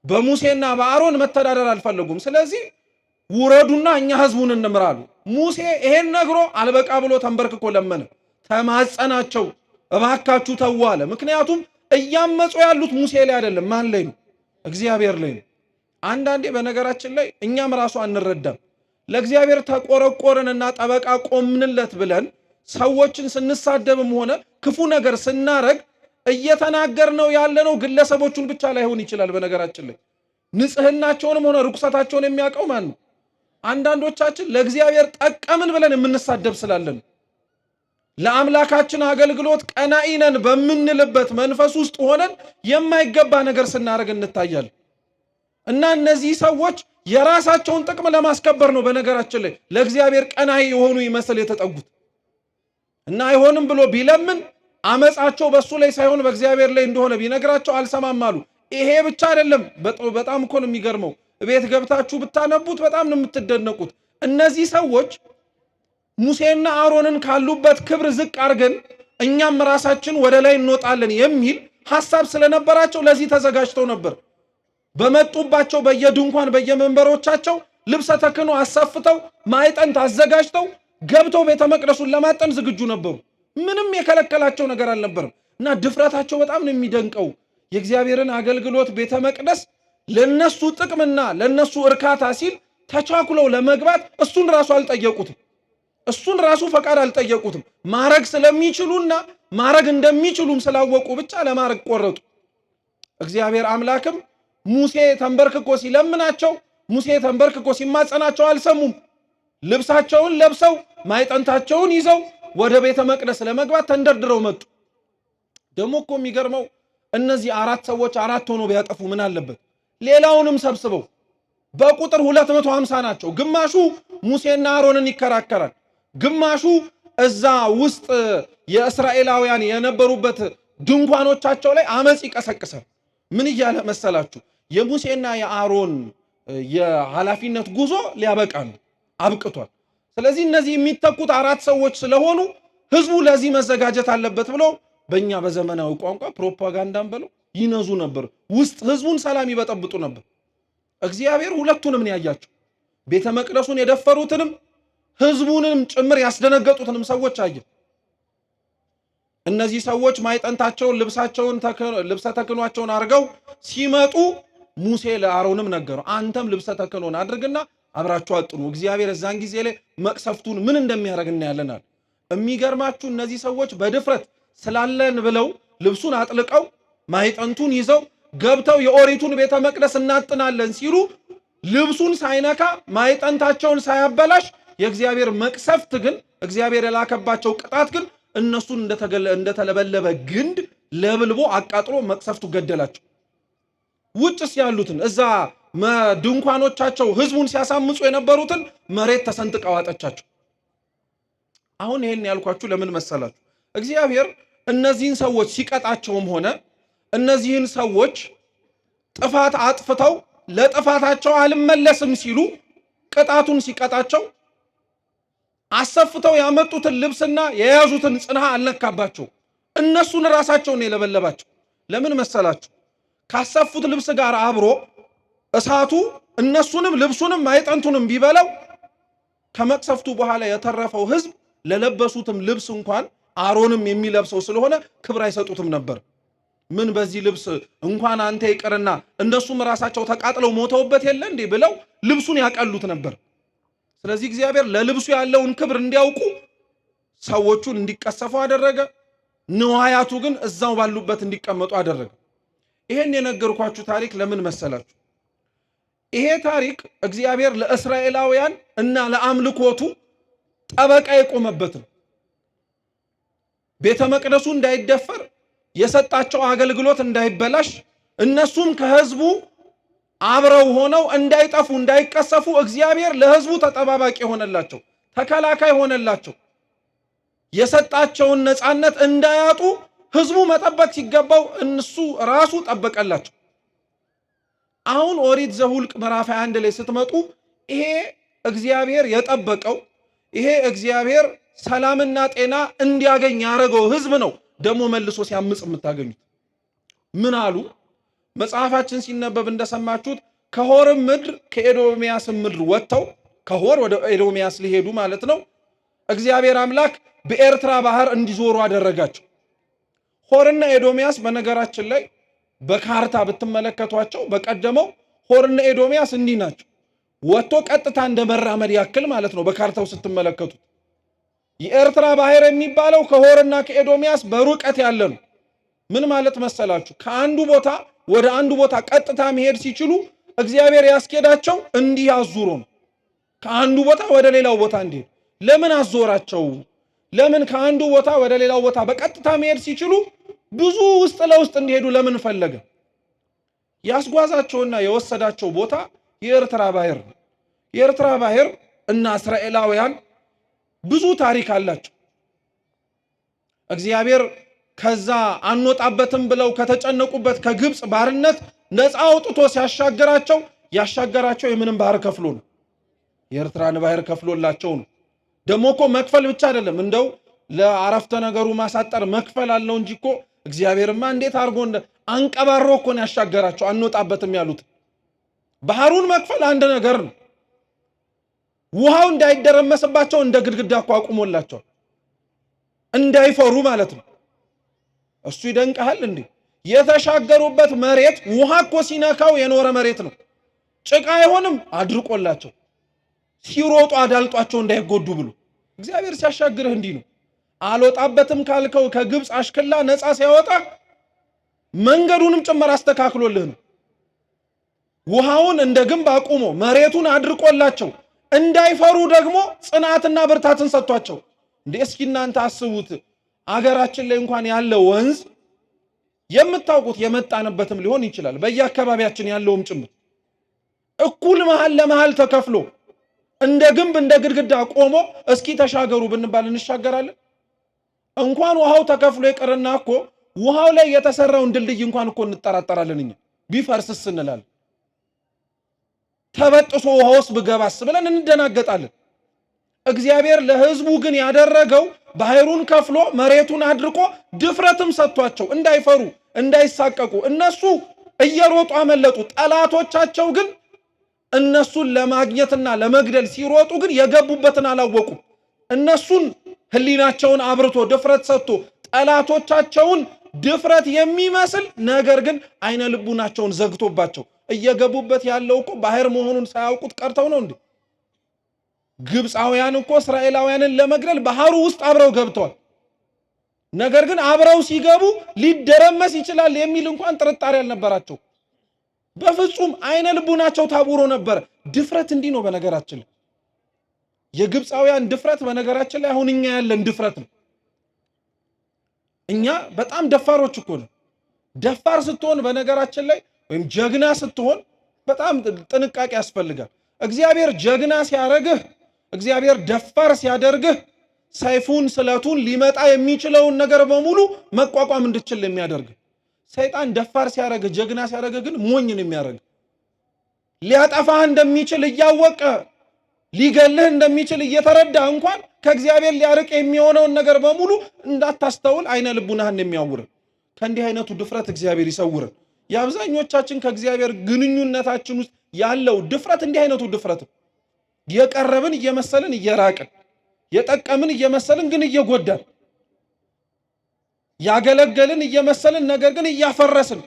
በሙሴና በአሮን መተዳደር አልፈለጉም። ስለዚህ ውረዱና እኛ ህዝቡን እንምራሉ። ሙሴ ይሄን ነግሮ አልበቃ ብሎ ተንበርክኮ ለመነ፣ ተማጸናቸው፣ እባካችሁ ተው አለ። ምክንያቱም እያመጹ ያሉት ሙሴ ላይ አይደለም፣ ማን ላይ ነው? እግዚአብሔር ላይ ነው። አንዳንዴ በነገራችን ላይ እኛም ራሱ አንረዳም። ለእግዚአብሔር ተቆረቆርንና ጠበቃ ቆምንለት ብለን ሰዎችን ስንሳደብም ሆነ ክፉ ነገር ስናረግ እየተናገርነው ያለነው ግለሰቦቹን ብቻ ላይሆን ይችላል። በነገራችን ላይ ንጽህናቸውንም ሆነ ርኩሰታቸውን የሚያውቀው ማን ነው? አንዳንዶቻችን ለእግዚአብሔር ጠቀምን ብለን የምንሳደብ ስላለን ለአምላካችን አገልግሎት ቀናኢ ነን በምንልበት መንፈስ ውስጥ ሆነን የማይገባ ነገር ስናደርግ እንታያለን። እና እነዚህ ሰዎች የራሳቸውን ጥቅም ለማስከበር ነው በነገራችን ላይ ለእግዚአብሔር ቀናኢ የሆኑ ይመስል የተጠጉት እና አይሆንም ብሎ ቢለምን አመጻቸው በሱ ላይ ሳይሆን በእግዚአብሔር ላይ እንደሆነ ቢነግራቸው አልሰማም አሉ። ይሄ ብቻ አይደለም፣ በጣም እኮ ነው የሚገርመው። ቤት ገብታችሁ ብታነቡት በጣም ነው የምትደነቁት። እነዚህ ሰዎች ሙሴና አሮንን ካሉበት ክብር ዝቅ አድርገን እኛም ራሳችን ወደ ላይ እንወጣለን የሚል ሐሳብ ስለነበራቸው ለዚህ ተዘጋጅተው ነበር። በመጡባቸው በየድንኳን በየመንበሮቻቸው ልብሰ ተክህኖ አሰፍተው ማዕጠንት አዘጋጅተው ገብተው ቤተ መቅደሱን ለማጠን ዝግጁ ነበሩ። ምንም የከለከላቸው ነገር አልነበረም እና ድፍረታቸው በጣም ነው የሚደንቀው። የእግዚአብሔርን አገልግሎት ቤተ መቅደስ ለነሱ ጥቅምና ለነሱ እርካታ ሲል ተቻኩለው ለመግባት እሱን ራሱ አልጠየቁትም። እሱን ራሱ ፈቃድ አልጠየቁትም። ማረግ ስለሚችሉና ማረግ እንደሚችሉም ስላወቁ ብቻ ለማረግ ቆረጡ። እግዚአብሔር አምላክም ሙሴ ተንበርክኮ ሲለምናቸው፣ ሙሴ ተንበርክኮ ሲማጸናቸው አልሰሙም። ልብሳቸውን ለብሰው ማዕጠንታቸውን ይዘው ወደ ቤተ መቅደስ ለመግባት ተንደርድረው መጡ። ደግሞ እኮ የሚገርመው እነዚህ አራት ሰዎች አራት ሆኖ ቢያጠፉ ምን አለበት? ሌላውንም ሰብስበው በቁጥር 250 ናቸው። ግማሹ ሙሴና አሮንን ይከራከራል፣ ግማሹ እዛ ውስጥ የእስራኤላውያን የነበሩበት ድንኳኖቻቸው ላይ አመጽ ይቀሰቅሳል። ምን እያለ መሰላችሁ? የሙሴና የአሮን የኃላፊነት ጉዞ ሊያበቃ ነው፣ አብቅቷል። ስለዚህ እነዚህ የሚተኩት አራት ሰዎች ስለሆኑ ህዝቡ ለዚህ መዘጋጀት አለበት ብለው በእኛ በዘመናዊ ቋንቋ ፕሮፓጋንዳን ብለው ይነዙ ነበር። ውስጥ ህዝቡን ሰላም ይበጠብጡ ነበር። እግዚአብሔር ሁለቱንም ነው ያያቸው። ቤተ መቅደሱን የደፈሩትንም ህዝቡንም ጭምር ያስደነገጡትንም ሰዎች አየ። እነዚህ ሰዎች ማዕጠንታቸውን ልብሰ ተክህኗቸውን አድርገው ሲመጡ ሙሴ ለአሮንም ነገረው፣ አንተም ልብሰ ተክህኖን አድርግና አብራችሁ አጥኑ። እግዚአብሔር እዛን ጊዜ ላይ መቅሰፍቱን ምን እንደሚያደርግ እናያለናል። የሚገርማችሁ እነዚህ ሰዎች በድፍረት ስላለን ብለው ልብሱን አጥልቀው ማዕጠንቱን ይዘው ገብተው የኦሪቱን ቤተ መቅደስ እናጥናለን ሲሉ ልብሱን ሳይነካ ማዕጠንታቸውን ሳያበላሽ የእግዚአብሔር መቅሰፍት ግን እግዚአብሔር የላከባቸው ቅጣት ግን እነሱን እንደተለበለበ ግንድ ለብልቦ አቃጥሎ መቅሰፍቱ ገደላቸው። ውጭስ ያሉትን እዛ ድንኳኖቻቸው ህዝቡን ሲያሳምጹ የነበሩትን መሬት ተሰንጥቀው አጠቻቸው። አሁን ይሄን ያልኳችሁ ለምን መሰላችሁ? እግዚአብሔር እነዚህን ሰዎች ሲቀጣቸውም ሆነ እነዚህን ሰዎች ጥፋት አጥፍተው ለጥፋታቸው አልመለስም ሲሉ ቅጣቱን ሲቀጣቸው አሰፍተው ያመጡትን ልብስና የያዙትን ጽንሃ አልነካባቸው። እነሱን ራሳቸውን የለበለባቸው። ለምን መሰላችሁ? ካሰፉት ልብስ ጋር አብሮ እሳቱ እነሱንም ልብሱንም ማይጠንቱንም ቢበላው ከመቅሰፍቱ በኋላ የተረፈው ህዝብ ለለበሱትም ልብስ እንኳን አሮንም የሚለብሰው ስለሆነ ክብር አይሰጡትም ነበር። ምን በዚህ ልብስ እንኳን አንተ ይቅርና እነሱም ራሳቸው ተቃጥለው ሞተውበት የለ እንዴ ብለው ልብሱን ያቀሉት ነበር። ስለዚህ እግዚአብሔር ለልብሱ ያለውን ክብር እንዲያውቁ ሰዎቹን እንዲቀሰፉ አደረገ። ንዋያቱ ግን እዛው ባሉበት እንዲቀመጡ አደረገ። ይሄን የነገርኳችሁ ታሪክ ለምን መሰላችሁ? ይሄ ታሪክ እግዚአብሔር ለእስራኤላውያን እና ለአምልኮቱ ጠበቃ የቆመበት ነው። ቤተ መቅደሱ እንዳይደፈር፣ የሰጣቸው አገልግሎት እንዳይበላሽ፣ እነሱም ከህዝቡ አብረው ሆነው እንዳይጠፉ እንዳይቀሰፉ እግዚአብሔር ለህዝቡ ተጠባባቂ ሆነላቸው፣ ተከላካይ ሆነላቸው። የሰጣቸውን ነፃነት እንዳያጡ ህዝቡ መጠበቅ ሲገባው እነሱ ራሱ ጠበቀላቸው። አሁን ኦሪት ዘኍልቍ ምዕራፍ 21 ላይ ስትመጡ ይሄ እግዚአብሔር የጠበቀው ይሄ እግዚአብሔር ሰላምና ጤና እንዲያገኝ ያደረገው ህዝብ ነው ደግሞ መልሶ ሲያምጽ የምታገኙት። ምን አሉ? መጽሐፋችን ሲነበብ እንደሰማችሁት ከሆርም ምድር ከኤዶምያስ ምድር ወጥተው ከሆር ወደ ኤዶምያስ ሊሄዱ ማለት ነው። እግዚአብሔር አምላክ በኤርትራ ባህር እንዲዞሩ አደረጋቸው። ሆርና ኤዶምያስ በነገራችን ላይ በካርታ ብትመለከቷቸው በቀደመው ሆርና ኤዶምያስ እንዲህ ናቸው። ወጥቶ ቀጥታ እንደ መራመድ ያክል ማለት ነው በካርታው ስትመለከቱት። የኤርትራ ባህር የሚባለው ከሆርና ከኤዶምያስ በሩቀት ያለ ነው። ምን ማለት መሰላችሁ? ከአንዱ ቦታ ወደ አንዱ ቦታ ቀጥታ መሄድ ሲችሉ እግዚአብሔር ያስኬዳቸው እንዲህ አዙሮ ነው። ከአንዱ ቦታ ወደ ሌላው ቦታ እንዲሄድ ለምን አዞራቸው? ለምን ከአንዱ ቦታ ወደ ሌላው ቦታ በቀጥታ መሄድ ሲችሉ ብዙ ውስጥ ለውስጥ እንዲሄዱ ለምን ፈለገ? ያስጓዛቸውና የወሰዳቸው ቦታ የኤርትራ ባህር ነው። የኤርትራ ባህር እና እስራኤላውያን ብዙ ታሪክ አላቸው። እግዚአብሔር ከዛ አንወጣበትም ብለው ከተጨነቁበት ከግብፅ ባርነት ነፃ አውጥቶ ሲያሻገራቸው ያሻገራቸው የምንም ባህር ከፍሎ ነው። የኤርትራን ባህር ከፍሎላቸው ነው። ደሞ እኮ መክፈል ብቻ አይደለም፣ እንደው ለአረፍተ ነገሩ ማሳጠር መክፈል አለው እንጂ እኮ እግዚአብሔርማ እንዴት አድርጎ አንቀባሮ እኮ ነው ያሻገራቸው። አንወጣበትም ያሉት ባህሩን መክፈል አንድ ነገር ነው። ውሃው እንዳይደረመስባቸው እንደ ግድግዳ እኮ አቁሞላቸው እንዳይፈሩ ማለት ነው። እሱ ይደንቀሃል እንዴ? የተሻገሩበት መሬት ውሃ እኮ ሲነካው የኖረ መሬት ነው። ጭቃ አይሆንም አድርቆላቸው ሲሮጡ አዳልጧቸው እንዳይጎዱ ብሎ እግዚአብሔር ሲያሻግርህ እንዲህ ነው። አልወጣበትም ካልከው ከግብፅ አሽከላ ነፃ ሲያወጣ መንገዱንም ጭምር አስተካክሎልህ ነው። ውሃውን እንደ ግንብ አቁሞ መሬቱን አድርቆላቸው እንዳይፈሩ ደግሞ ጽናትና ብርታትን ሰጥቷቸው። እንዴ እስኪ እናንተ አስቡት፣ አገራችን ላይ እንኳን ያለ ወንዝ የምታውቁት የመጣንበትም ሊሆን ይችላል፣ በየአካባቢያችን ያለውም ጭምር እኩል መሃል ለመሃል ተከፍሎ እንደ ግንብ እንደ ግድግዳ ቆሞ እስኪ ተሻገሩ ብንባል እንሻገራለን? እንኳን ውሃው ተከፍሎ ይቀርና እኮ ውሃው ላይ የተሰራውን ድልድይ እንኳን እኮ እንጠራጠራለን። እኛ ቢፈርስስ እንላለን። ተበጥሶ ውሃ ውስጥ ብገባስ ብለን እንደናገጣለን። እግዚአብሔር ለህዝቡ ግን ያደረገው ባህሩን ከፍሎ መሬቱን አድርቆ ድፍረትም ሰጥቷቸው እንዳይፈሩ እንዳይሳቀቁ እነሱ እየሮጡ አመለጡ። ጠላቶቻቸው ግን እነሱን ለማግኘትና ለመግደል ሲሮጡ ግን የገቡበትን አላወቁም። እነሱን ህሊናቸውን አብርቶ ድፍረት ሰጥቶ ጠላቶቻቸውን ድፍረት የሚመስል ነገር ግን አይነ ልቡናቸውን ዘግቶባቸው እየገቡበት ያለው እኮ ባህር መሆኑን ሳያውቁት ቀርተው ነው እንዴ? ግብፃውያን እኮ እስራኤላውያንን ለመግደል ባህሩ ውስጥ አብረው ገብተዋል። ነገር ግን አብረው ሲገቡ ሊደረመስ ይችላል የሚል እንኳን ጥርጣሬ አልነበራቸው። በፍጹም አይነ ልቡናቸው ታውሮ ነበር። ድፍረት እንዲህ ነው። በነገራችን ላይ የግብፃውያን ድፍረት በነገራችን ላይ አሁን እኛ ያለን ድፍረት ነው። እኛ በጣም ደፋሮች እኮ ነው። ደፋር ስትሆን በነገራችን ላይ ወይም ጀግና ስትሆን በጣም ጥንቃቄ ያስፈልጋል። እግዚአብሔር ጀግና ሲያረግህ፣ እግዚአብሔር ደፋር ሲያደርግህ ሰይፉን ስለቱን ሊመጣ የሚችለውን ነገር በሙሉ መቋቋም እንድትችል የሚያደርግ። ሰይጣን ደፋር ሲያረግህ ጀግና ሲያረግህ ግን ሞኝ ነው የሚያደርግ። ሊያጠፋህ እንደሚችል እያወቀ ሊገልህ እንደሚችል እየተረዳ እንኳን ከእግዚአብሔር ሊያርቅ የሚሆነውን ነገር በሙሉ እንዳታስተውል አይነ ልቡናህን የሚያውር ከእንዲህ አይነቱ ድፍረት እግዚአብሔር ይሰውርን። የአብዛኞቻችን ከእግዚአብሔር ግንኙነታችን ውስጥ ያለው ድፍረት እንዲህ አይነቱ ድፍረት የቀረብን እየመሰልን እየራቅን፣ የጠቀምን እየመሰልን ግን እየጎዳን፣ ያገለገልን እየመሰልን ነገር ግን እያፈረስን፣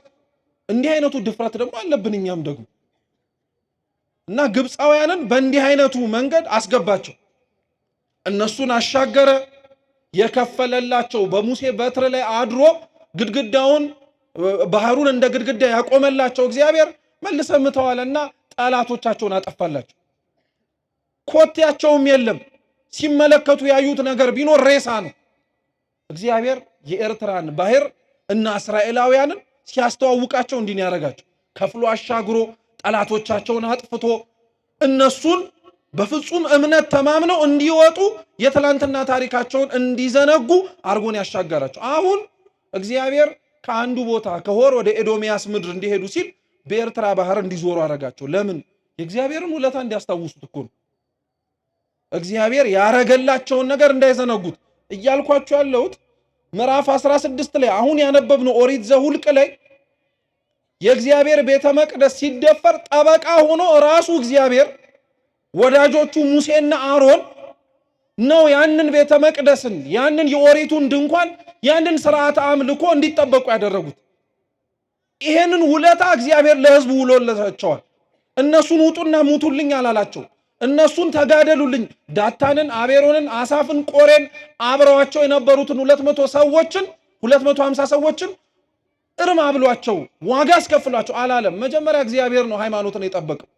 እንዲህ አይነቱ ድፍረት ደግሞ አለብን እኛም ደግሞ እና ግብፃውያንን በእንዲህ አይነቱ መንገድ አስገባቸው። እነሱን አሻገረ። የከፈለላቸው በሙሴ በትር ላይ አድሮ ግድግዳውን ባህሩን እንደ ግድግዳ ያቆመላቸው እግዚአብሔር መልሰው ምተዋልና ጠላቶቻቸውን አጠፋላቸው። ኮቴያቸውም የለም። ሲመለከቱ ያዩት ነገር ቢኖር ሬሳ ነው። እግዚአብሔር የኤርትራን ባህር እና እስራኤላውያንን ሲያስተዋውቃቸው እንዲህ ያደረጋቸው ከፍሎ አሻግሮ ጠላቶቻቸውን አጥፍቶ እነሱን በፍጹም እምነት ተማምነው እንዲወጡ የትላንትና ታሪካቸውን እንዲዘነጉ አርጎን ያሻገራቸው። አሁን እግዚአብሔር ከአንዱ ቦታ ከሆር ወደ ኤዶሚያስ ምድር እንዲሄዱ ሲል በኤርትራ ባህር እንዲዞሩ አረጋቸው። ለምን? የእግዚአብሔርን ውለታ እንዲያስታውሱት እኮ ነው። እግዚአብሔር ያረገላቸውን ነገር እንዳይዘነጉት እያልኳቸው ያለሁት ምዕራፍ 16 ላይ አሁን ያነበብነው ኦሪት ዘኍልቍ ላይ የእግዚአብሔር ቤተ መቅደስ ሲደፈር ጠበቃ ሆኖ ራሱ እግዚአብሔር ወዳጆቹ ሙሴና አሮን ነው ያንን ቤተ መቅደስን ያንን የኦሪቱን ድንኳን ያንን ሥርዓተ አምልኮ እንዲጠበቁ ያደረጉት። ይሄንን ውለታ እግዚአብሔር ለሕዝቡ ውሎላቸዋል። እነሱን ውጡና ሙቱልኝ አላላቸው። እነሱን ተጋደሉልኝ፣ ዳታንን፣ አቤሮንን፣ አሳፍን፣ ቆሬን አብረዋቸው የነበሩትን 200 ሰዎችን 250 ሰዎችን እርም አብሏቸው ዋጋ አስከፍሏቸው አላለም። መጀመሪያ እግዚአብሔር ነው ሃይማኖትን የጠበቀው።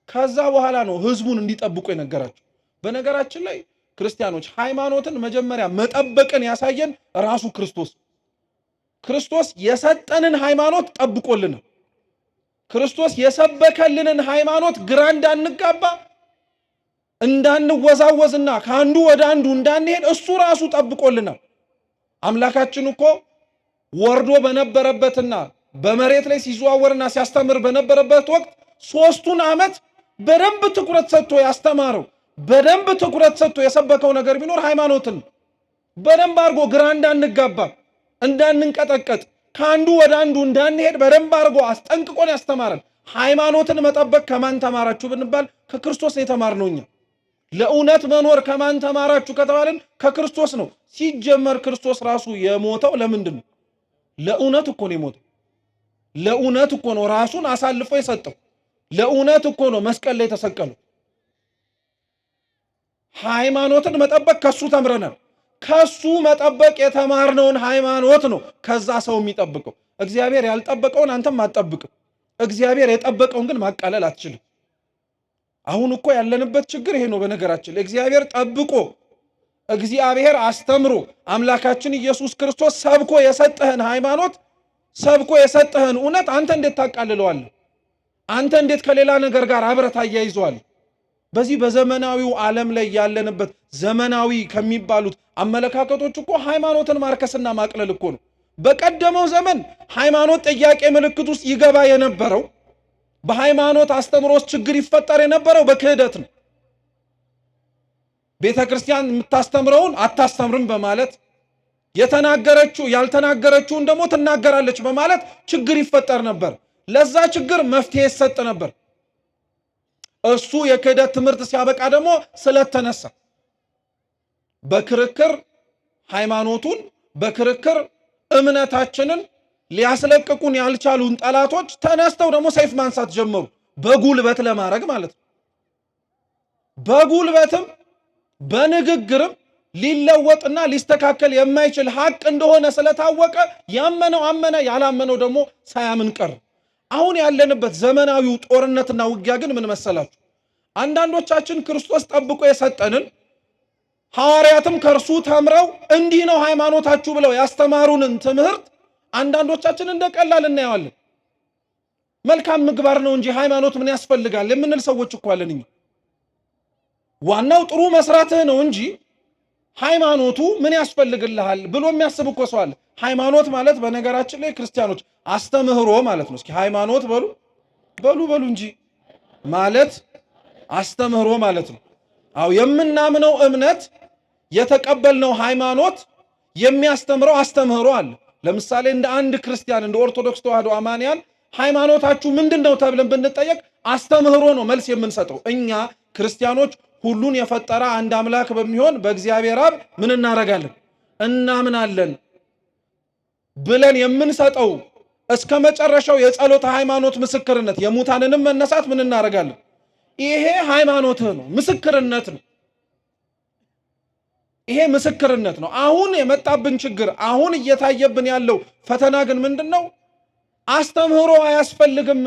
ከዛ በኋላ ነው ሕዝቡን እንዲጠብቁ የነገራቸው። በነገራችን ላይ ክርስቲያኖች ሃይማኖትን መጀመሪያ መጠበቅን ያሳየን ራሱ ክርስቶስ። ክርስቶስ የሰጠንን ሃይማኖት ጠብቆልን፣ ክርስቶስ የሰበከልንን ሃይማኖት ግራ እንዳንጋባ እንዳንወዛወዝና ከአንዱ ወደ አንዱ እንዳንሄድ እሱ ራሱ ጠብቆልናል። አምላካችን እኮ ወርዶ በነበረበትና በመሬት ላይ ሲዘዋወርና ሲያስተምር በነበረበት ወቅት 3ቱን ዓመት በደንብ ትኩረት ሰጥቶ ያስተማረው በደንብ ትኩረት ሰጥቶ የሰበከው ነገር ቢኖር ሃይማኖትን በደንብ አድርጎ ግራ እንዳንጋባ እንዳንንቀጠቀጥ ከአንዱ ወደ አንዱ እንዳንሄድ በደንብ አድርጎ አስጠንቅቆን ያስተማረን። ሃይማኖትን መጠበቅ ከማን ተማራችሁ ብንባል ከክርስቶስ የተማርነው እኛ። ለእውነት መኖር ከማን ተማራችሁ ከተባልን ከክርስቶስ ነው። ሲጀመር ክርስቶስ ራሱ የሞተው ለምንድን ነው? ለእውነት እኮ ነው የሞተው። ለእውነት እኮ ነው ራሱን አሳልፎ የሰጠው። ለእውነት እኮ ነው መስቀል ላይ የተሰቀለው። ሃይማኖትን መጠበቅ ከሱ ተምረናል። ከሱ መጠበቅ የተማርነውን ሃይማኖት ነው ከዛ ሰው የሚጠብቀው። እግዚአብሔር ያልጠበቀውን አንተም አትጠብቅም። እግዚአብሔር የጠበቀውን ግን ማቃለል አትችልም። አሁን እኮ ያለንበት ችግር ይሄ ነው። በነገራችን እግዚአብሔር ጠብቆ እግዚአብሔር አስተምሮ አምላካችን ኢየሱስ ክርስቶስ ሰብኮ የሰጠህን ሃይማኖት ሰብኮ የሰጠህን እውነት አንተ እንዴት ታቃልለዋለህ? አንተ እንዴት ከሌላ ነገር ጋር አብረህ ታያይዘዋለህ? በዚህ በዘመናዊው ዓለም ላይ ያለንበት ዘመናዊ ከሚባሉት አመለካከቶች እኮ ሃይማኖትን ማርከስና ማቅለል እኮ ነው። በቀደመው ዘመን ሃይማኖት ጥያቄ ምልክት ውስጥ ይገባ የነበረው በሃይማኖት አስተምሮስ ችግር ይፈጠር የነበረው በክህደት ነው። ቤተ ክርስቲያን የምታስተምረውን አታስተምርም በማለት የተናገረችው ያልተናገረችውን ደግሞ ትናገራለች በማለት ችግር ይፈጠር ነበር። ለዛ ችግር መፍትሄ ይሰጥ ነበር። እሱ የክህደት ትምህርት ሲያበቃ ደግሞ ስለተነሳ በክርክር ሃይማኖቱን በክርክር እምነታችንን ሊያስለቅቁን ያልቻሉን ጠላቶች ተነስተው ደግሞ ሰይፍ ማንሳት ጀመሩ። በጉልበት ለማድረግ ማለት ነው። በጉልበትም በንግግርም ሊለወጥና ሊስተካከል የማይችል ሀቅ እንደሆነ ስለታወቀ ያመነው አመነ፣ ያላመነው ደግሞ ሳያምን ቀር። አሁን ያለንበት ዘመናዊው ጦርነትና ውጊያ ግን ምን መሰላችሁ? አንዳንዶቻችን ክርስቶስ ጠብቆ የሰጠንን ሐዋርያትም ከርሱ ተምረው እንዲህ ነው ሃይማኖታችሁ ብለው ያስተማሩንን ትምህርት አንዳንዶቻችን እንደቀላል እናየዋለን። መልካም ምግባር ነው እንጂ ሃይማኖት ምን ያስፈልጋል የምንል ሰዎች እኮ አለን እኛ። ዋናው ጥሩ መስራትህ ነው እንጂ ሃይማኖቱ ምን ያስፈልግልሃል ብሎ የሚያስብ እኮ ሰው አለ። ሃይማኖት ማለት በነገራችን ላይ ክርስቲያኖች አስተምህሮ ማለት ነው። እስኪ ሃይማኖት በሉ እንጂ ማለት አስተምህሮ ማለት ነው። አው የምናምነው እምነት የተቀበልነው ሃይማኖት የሚያስተምረው አስተምህሮ አለ። ለምሳሌ እንደ አንድ ክርስቲያን እንደ ኦርቶዶክስ ተዋህዶ አማንያን ሃይማኖታችሁ ምንድነው ተብለን ብንጠየቅ አስተምህሮ ነው መልስ የምንሰጠው። እኛ ክርስቲያኖች ሁሉን የፈጠረ አንድ አምላክ በሚሆን በእግዚአብሔር አብ ምን እናረጋለን? እናምናለን ብለን የምንሰጠው እስከ መጨረሻው የጸሎት ሃይማኖት ምስክርነት የሙታንንም መነሳት ምን እናረጋለን? ይሄ ሃይማኖት ነው፣ ምስክርነት ነው። ይሄ ምስክርነት ነው። አሁን የመጣብን ችግር አሁን እየታየብን ያለው ፈተና ግን ምንድነው? አስተምህሮ አያስፈልግም፣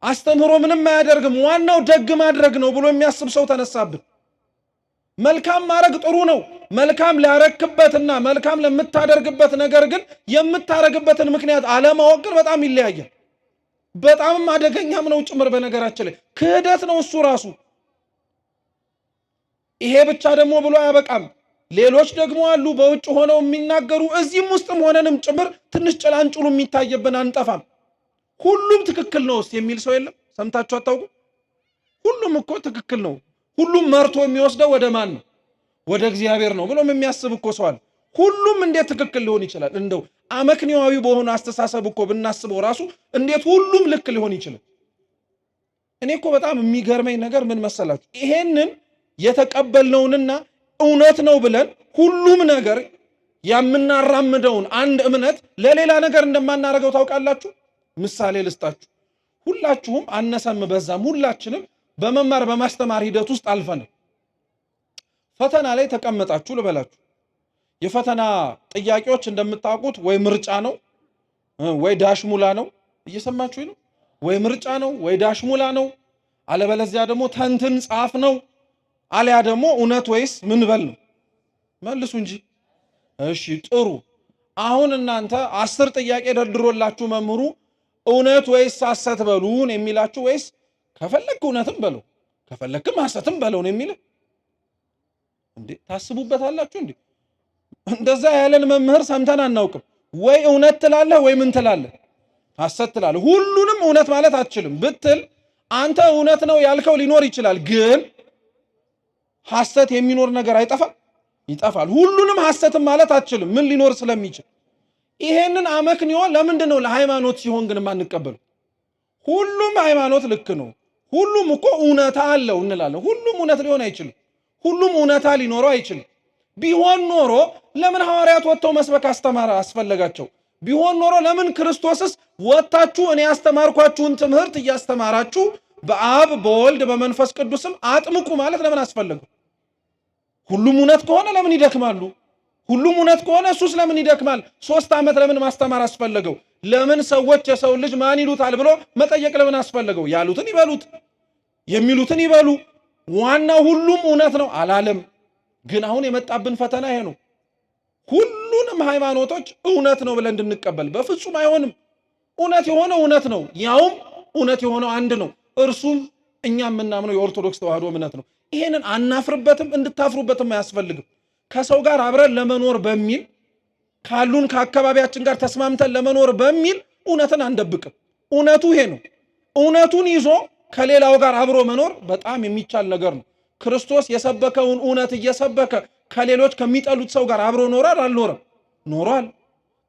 አስተምህሮ ምንም አያደርግም፣ ዋናው ደግ ማድረግ ነው ብሎ የሚያስብ ሰው ተነሳብን። መልካም ማድረግ ጥሩ ነው። መልካም ላረክበትና መልካም ለምታደርግበት ነገር ግን የምታረግበትን ምክንያት አለማወቅ ግን በጣም ይለያያል። በጣም አደገኛም ነው ጭምር። በነገራችን ላይ ክህደት ነው እሱ ራሱ። ይሄ ብቻ ደግሞ ብሎ አያበቃም። ሌሎች ደግሞ አሉ በውጭ ሆነው የሚናገሩ እዚህም ውስጥም ሆነንም ጭምር ትንሽ ጭላንጭሉ የሚታየብን አንጠፋም። ሁሉም ትክክል ነው የሚል ሰው የለም። ሰምታችሁ አታውቁ? ሁሉም እኮ ትክክል ነው፣ ሁሉም መርቶ የሚወስደው ወደ ማን ነው? ወደ እግዚአብሔር ነው ብሎም የሚያስብ እኮ ሰው አለ። ሁሉም እንዴት ትክክል ሊሆን ይችላል? እንደው አመክንዮአዊ በሆነ አስተሳሰብ እኮ ብናስበው ራሱ እንዴት ሁሉም ልክ ሊሆን ይችላል? እኔ እኮ በጣም የሚገርመኝ ነገር ምን መሰላችሁ? ይሄንን የተቀበልነውንና እውነት ነው ብለን ሁሉም ነገር የምናራምደውን አንድ እምነት ለሌላ ነገር እንደማናረገው ታውቃላችሁ? ምሳሌ ልስጣችሁ። ሁላችሁም አነሰም በዛም ሁላችንም በመማር በማስተማር ሂደት ውስጥ አልፈናል። ፈተና ላይ ተቀመጣችሁ ልበላችሁ። የፈተና ጥያቄዎች እንደምታውቁት ወይ ምርጫ ነው ወይ ዳሽሙላ ነው። እየሰማችሁ ነው? ወይ ምርጫ ነው ወይ ዳሽሙላ ነው። አለበለዚያ ደግሞ ተንትን ጻፍ ነው። አሊያ ደግሞ እውነት ወይስ ምን በል ነው። መልሱ እንጂ። እሺ ጥሩ። አሁን እናንተ 10 ጥያቄ ደርድሮላችሁ መምህሩ እውነት ወይስ ሐሰት በሉን የሚላችሁ ወይስ ከፈለክ እውነትም በለው ከፈለክም ሐሰትም በለው ነው የሚል እንዴ? ታስቡበታላችሁ እንዴ? እንደዛ ያለን መምህር ሰምተን አናውቅም። ወይ እውነት ትላለህ ወይ ምን ትላለህ? ሐሰት ትላለህ። ሁሉንም እውነት ማለት አትችልም ብትል አንተ እውነት ነው ያልከው ሊኖር ይችላል፣ ግን ሐሰት የሚኖር ነገር አይጠፋም? ይጠፋል። ሁሉንም ሐሰትም ማለት አትችልም ምን ሊኖር ስለሚችል። ይሄንን አመክንዮ ለምንድን ነው ለሃይማኖት ሲሆን ግን ማንቀበለው? ሁሉም ሃይማኖት ልክ ነው፣ ሁሉም እኮ እውነታ አለው እንላለን። ሁሉም እውነት ሊሆን አይችልም። ሁሉም እውነታ ሊኖረው አይችልም። ቢሆን ኖሮ ለምን ሐዋርያት ወጥተው መስበክ አስተማር አስፈለጋቸው? ቢሆን ኖሮ ለምን ክርስቶስስ ወጣችሁ እኔ ያስተማርኳችሁን ትምህርት እያስተማራችሁ በአብ በወልድ በመንፈስ ቅዱስም አጥምቁ ማለት ለምን አስፈለገው? ሁሉም እውነት ከሆነ ለምን ይደክማሉ? ሁሉም እውነት ከሆነ እሱስ ለምን ይደክማል? 3 ዓመት ለምን ማስተማር አስፈለገው? ለምን ሰዎች የሰው ልጅ ማን ይሉታል ብሎ መጠየቅ ለምን አስፈለገው? ያሉትን ይበሉት የሚሉትን ይበሉ፣ ዋናው ሁሉም እውነት ነው አላለም። ግን አሁን የመጣብን ፈተና ይሄ ነው። ሁሉንም ሃይማኖቶች እውነት ነው ብለን እንድንቀበል በፍጹም አይሆንም። እውነት የሆነው እውነት ነው፣ ያውም እውነት የሆነው አንድ ነው። እርሱም እኛ የምናምነው የኦርቶዶክስ ተዋህዶ እምነት ነው። ይሄንን አናፍርበትም፣ እንድታፍሩበትም አያስፈልግም። ከሰው ጋር አብረን ለመኖር በሚል ካሉን ከአካባቢያችን ጋር ተስማምተን ለመኖር በሚል እውነትን አንደብቅም። እውነቱ ይሄ ነው። እውነቱን ይዞ ከሌላው ጋር አብሮ መኖር በጣም የሚቻል ነገር ነው። ክርስቶስ የሰበከውን እውነት እየሰበከ ከሌሎች ከሚጠሉት ሰው ጋር አብሮ ኖሯል አልኖረም? ኖሯል።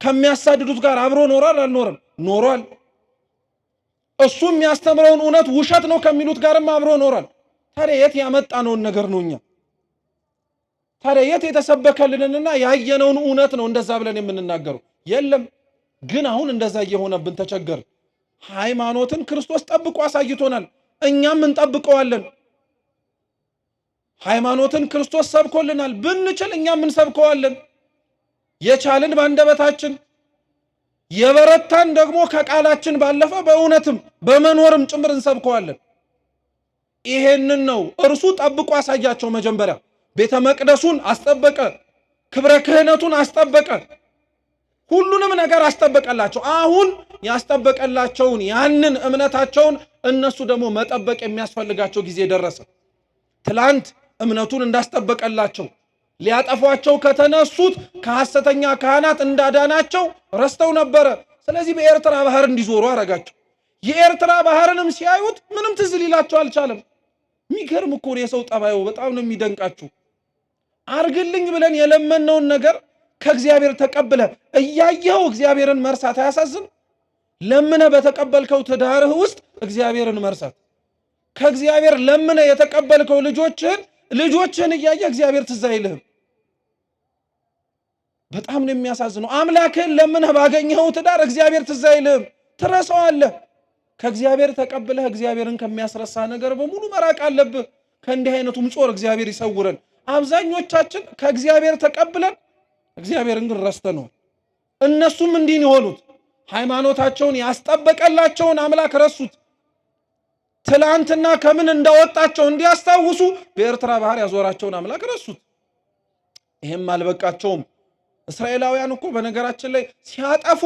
ከሚያሳድዱት ጋር አብሮ ኖሯል አልኖረም? ኖሯል። እሱ የሚያስተምረውን እውነት ውሸት ነው ከሚሉት ጋርም አብሮ ኖሯል። ታዲያ የት ያመጣነውን ነገር ነው እኛ? ታዲያ የት የተሰበከልንና ያየነውን እውነት ነው እንደዛ ብለን የምንናገረው? የለም። ግን አሁን እንደዛ እየሆነብን ተቸገር። ሃይማኖትን ክርስቶስ ጠብቆ አሳይቶናል፣ እኛም እንጠብቀዋለን። ሃይማኖትን ክርስቶስ ሰብኮልናል፣ ብንችል እኛም እንሰብከዋለን። የቻልን ባንደበታችን፣ የበረታን ደግሞ ከቃላችን ባለፈ በእውነትም በመኖርም ጭምር እንሰብከዋለን። ይሄንን ነው እርሱ ጠብቆ አሳያቸው። መጀመሪያ ቤተ መቅደሱን አስጠበቀ፣ ክብረ ክህነቱን አስጠበቀ፣ ሁሉንም ነገር አስጠበቀላቸው። አሁን ያስጠበቀላቸውን ያንን እምነታቸውን እነሱ ደግሞ መጠበቅ የሚያስፈልጋቸው ጊዜ ደረሰ። ትላንት እምነቱን እንዳስጠበቀላቸው ሊያጠፏቸው ከተነሱት ከሐሰተኛ ካህናት እንዳዳናቸው ረስተው ነበረ። ስለዚህ በኤርትራ ባህር እንዲዞሩ አረጋቸው። የኤርትራ ባህርንም ሲያዩት ምንም ትዝ ሊላቸው አልቻለም። የሚገርም እኮ የሰው ጠባዩ በጣም ነው የሚደንቃችሁ። አርግልኝ ብለን የለመነውን ነገር ከእግዚአብሔር ተቀብለ እያየው እግዚአብሔርን መርሳት አያሳዝን? ለምነ በተቀበልከው ትዳርህ ውስጥ እግዚአብሔርን መርሳት፣ ከእግዚአብሔር ለምነ የተቀበልከው ልጆችህን እያየ እግዚአብሔር ትዝ አይልህም። በጣም ነው የሚያሳዝነው። አምላክህን ለምነህ ባገኘኸው ትዳር እግዚአብሔር ትዝ አይልህም፣ ትረሳዋለህ። ከእግዚአብሔር ተቀብለህ እግዚአብሔርን ከሚያስረሳ ነገር በሙሉ መራቅ አለብህ። ከእንዲህ አይነቱም ጾር እግዚአብሔር ይሰውረን። አብዛኞቻችን ከእግዚአብሔር ተቀብለን እግዚአብሔርን ግን ረስተነዋል። እነሱም እንዲህ የሆኑት ሃይማኖታቸውን ያስጠበቀላቸውን አምላክ ረሱት። ትላንትና ከምን እንዳወጣቸው እንዲያስታውሱ በኤርትራ ባህር ያዞራቸውን አምላክ ረሱት። ይሄም አልበቃቸውም። እስራኤላውያን እኮ በነገራችን ላይ ሲያጠፉ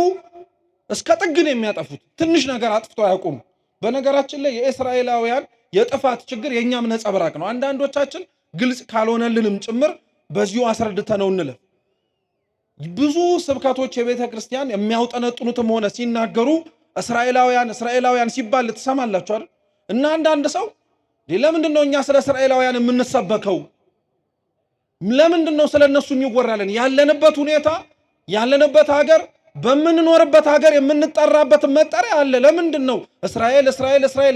እስከ ጥግ ነው የሚያጠፉት። ትንሽ ነገር አጥፍተው አያውቁም። በነገራችን ላይ የእስራኤላውያን የጥፋት ችግር የኛም ነጸብራቅ ነው። አንዳንዶቻችን ግልጽ ካልሆነልንም ጭምር በዚሁ አስረድተነው እንለፍ። ብዙ ስብከቶች የቤተ ክርስቲያን የሚያውጠነጥኑትም ሆነ ሲናገሩ እስራኤላውያን ሲባል ትሰማላችሁ አይደል? እና አንዳንድ ሰው ለምንድን ነው እኛ ስለ እስራኤላውያን የምንሰበከው? ለምንድን ነው ስለነሱ የሚወራለን? ያለንበት ሁኔታ ያለንበት ሀገር በምንኖርበት ሀገር የምንጠራበት መጠሪያ አለ። ለምንድን ነው እስራኤል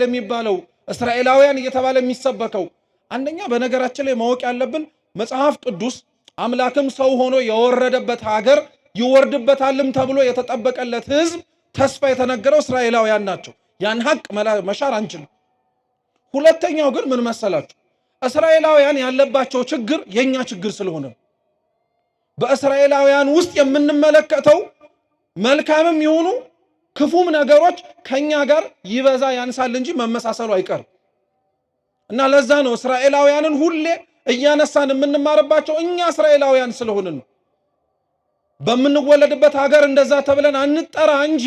የሚባለው እስራኤላውያን እየተባለ የሚሰበከው? አንደኛ በነገራችን ላይ ማወቅ ያለብን መጽሐፍ ቅዱስ አምላክም ሰው ሆኖ የወረደበት ሀገር ይወርድበታልም ተብሎ የተጠበቀለት ሕዝብ ተስፋ የተነገረው እስራኤላውያን ናቸው። ያን ሀቅ መሻር አንችልም። ሁለተኛው ግን ምን መሰላችሁ? እስራኤላውያን ያለባቸው ችግር የኛ ችግር ስለሆነ በእስራኤላውያን ውስጥ የምንመለከተው መልካምም ይሁኑ ክፉም ነገሮች ከኛ ጋር ይበዛ ያንሳል እንጂ መመሳሰሉ አይቀርም። እና ለዛ ነው እስራኤላውያንን ሁሌ እያነሳን የምንማርባቸው እኛ እስራኤላውያን ስለሆንን ነው። በምንወለድበት ሀገር እንደዛ ተብለን አንጠራ እንጂ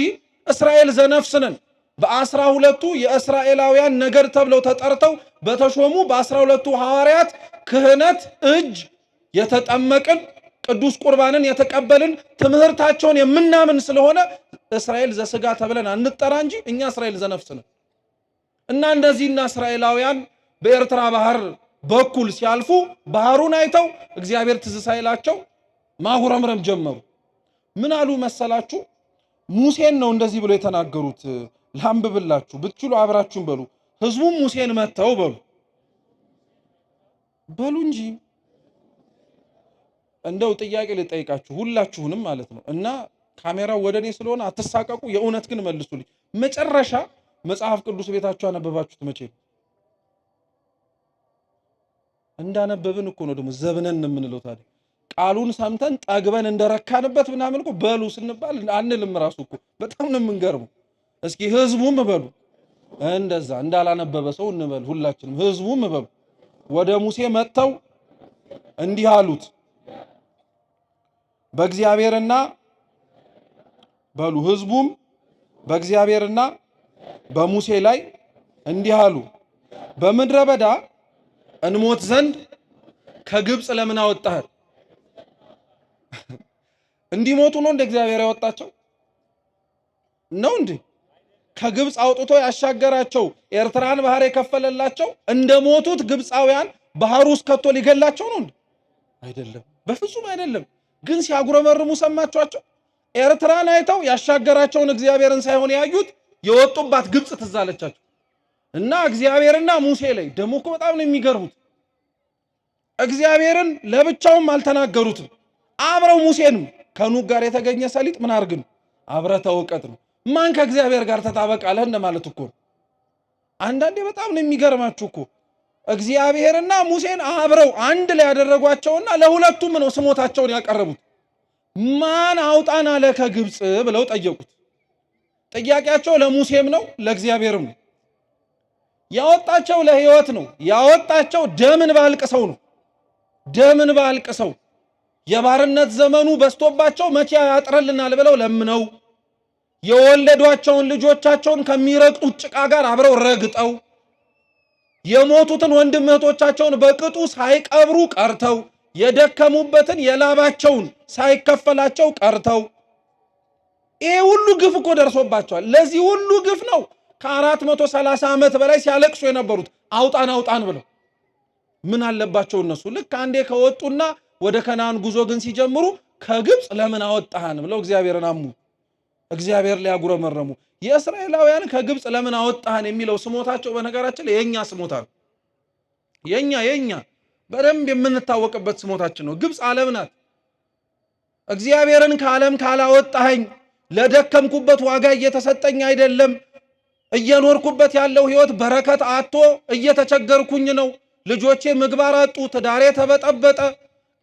እስራኤል ዘነፍስነን በ12ቱ የእስራኤላውያን ነገድ ተብለው ተጠርተው በተሾሙ በ12ቱ ሐዋርያት ክህነት እጅ የተጠመቅን ቅዱስ ቁርባንን የተቀበልን ትምህርታቸውን የምናምን ስለሆነ እስራኤል ዘስጋ ተብለን አንጠራ እንጂ እኛ እስራኤል ዘነፍስነን። እና እንደዚህና እስራኤላውያን በኤርትራ ባህር በኩል ሲያልፉ ባህሩን አይተው እግዚአብሔር ትዝ ሳይላቸው ማጉረምረም ጀመሩ። ምን አሉ መሰላችሁ? ሙሴን ነው እንደዚህ ብሎ የተናገሩት። ላንብብላችሁ፣ ብትችሉ አብራችሁን በሉ። ህዝቡም ሙሴን መተው በሉ እንጂ እንደው ጥያቄ ልጠይቃችሁ ሁላችሁንም ማለት ነው። እና ካሜራው ወደኔ ስለሆነ አትሳቀቁ። የእውነት ግን መልሱልኝ። መጨረሻ መጽሐፍ ቅዱስ ቤታችሁ አነበባችሁት መቼ ነው? እንዳነበብን እኮ ነው ደግሞ ዘብነን የምንለው። ታዲያ ቃሉን ሰምተን ጠግበን እንደረካንበት ምናምን እኮ በሉ ስንባል አንልም። ራሱ እኮ በጣም ነው የምንገርመው። እስኪ ህዝቡም በሉ፣ እንደዛ እንዳላነበበ ሰው እንበል ሁላችንም። ህዝቡም በሉ ወደ ሙሴ መጥተው እንዲህ አሉት፣ በእግዚአብሔርና በሉ ህዝቡም በእግዚአብሔርና በሙሴ ላይ እንዲህ አሉ፣ በምድረ በዳ እንሞት ዘንድ ከግብፅ ለምን አወጣህ? እንዲሞቱ ነው እንደ እግዚአብሔር ያወጣቸው ነው እንዴ? ከግብፅ አውጥቶ ያሻገራቸው ኤርትራን ባህር የከፈለላቸው እንደሞቱት ግብፃውያን ባህሩ ውስጥ ከቶ ሊገላቸው ነው እንዴ? አይደለም፣ በፍጹም አይደለም። ግን ሲያጉረመርሙ ሰማችኋቸው? ኤርትራን አይተው ያሻገራቸውን እግዚአብሔርን ሳይሆን ያዩት የወጡባት ግብፅ ትዝ አለቻቸው። እና እግዚአብሔርና ሙሴ ላይ ደግሞ እኮ በጣም ነው የሚገርሙት። እግዚአብሔርን ለብቻውም አልተናገሩትም። አብረው ሙሴንም ከኑግ ጋር የተገኘ ሰሊጥ ምን አርግን አብረ ተወቀጥ ነው። ማን ከእግዚአብሔር ጋር ተጣበቃለህ እንደማለት እኮ። አንዳንዴ በጣም ነው የሚገርማችሁ እኮ እግዚአብሔርና ሙሴን አብረው አንድ ላይ ያደረጓቸውና ለሁለቱም ነው ስሞታቸውን ያቀረቡት። ማን አውጣን አለ ከግብፅ ብለው ጠየቁት። ጥያቄያቸው ለሙሴም ነው ለእግዚአብሔርም ነው። ያወጣቸው ለሕይወት ነው። ያወጣቸው ደምን ባልቅሰው ነው። ደምን ባልቅሰው የባርነት ዘመኑ በስቶባቸው መቼ ያጥረልናል ብለው ለምነው የወለዷቸውን ልጆቻቸውን ከሚረግጡት ጭቃ ጋር አብረው ረግጠው የሞቱትን ወንድም እህቶቻቸውን በቅጡ ሳይቀብሩ ቀርተው የደከሙበትን የላባቸውን ሳይከፈላቸው ቀርተው ይሄ ሁሉ ግፍ እኮ ደርሶባቸዋል። ለዚህ ሁሉ ግፍ ነው ከ430 ዓመት በላይ ሲያለቅሱ የነበሩት አውጣን አውጣን ብለው ምን አለባቸው እነሱ? ልክ አንዴ ከወጡና ወደ ከነዓን ጉዞ ግን ሲጀምሩ ከግብፅ ለምን አወጣህን ብለው እግዚአብሔርን አሙ። እግዚአብሔር ላይ ያጉረመረሙ። የእስራኤላውያን ከግብፅ ለምን አወጣህን የሚለው ስሞታቸው በነገራችን ላይ የኛ ስሞታ ነው። የኛ በደንብ የምንታወቅበት ስሞታችን ነው። ግብፅ ዓለም ናት። እግዚአብሔርን ከዓለም ካላወጣኸኝ ለደከምኩበት ዋጋ እየተሰጠኝ አይደለም፣ እየኖርኩበት ያለው ህይወት በረከት አጥቶ እየተቸገርኩኝ ነው፣ ልጆቼ ምግባር አጡ፣ ትዳሬ ተበጠበጠ፣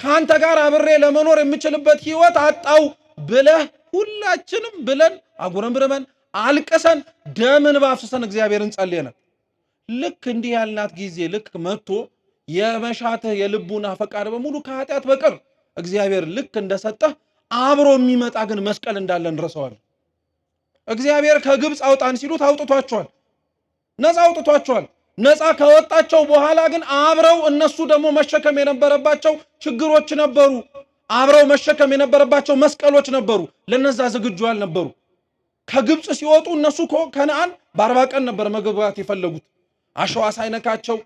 ካንተ ጋር አብሬ ለመኖር የምችልበት ህይወት አጣው ብለህ ሁላችንም ብለን አጉረምርመን አልቀሰን ደምን ባፍሰን እግዚአብሔርን ጸልየናል። ልክ እንዲህ ያልናት ጊዜ ልክ መጥቶ የመሻትህ የልቡና ፈቃድ በሙሉ ከኃጢአት በቀር እግዚአብሔር ልክ እንደሰጠህ አብሮ የሚመጣ ግን መስቀል እንዳለ እንረሳዋለን። እግዚአብሔር ከግብፅ አውጣን ሲሉት አውጥቷቸዋል፣ ነፃ አውጥቷቸዋል። ነፃ ከወጣቸው በኋላ ግን አብረው እነሱ ደግሞ መሸከም የነበረባቸው ችግሮች ነበሩ። አብረው መሸከም የነበረባቸው መስቀሎች ነበሩ። ለነዛ ዝግጁ አልነበሩ። ከግብፅ ሲወጡ እነሱ ከነዓን በ40 ቀን ነበር መግባት የፈለጉት። አሸዋ ሳይነካቸው፣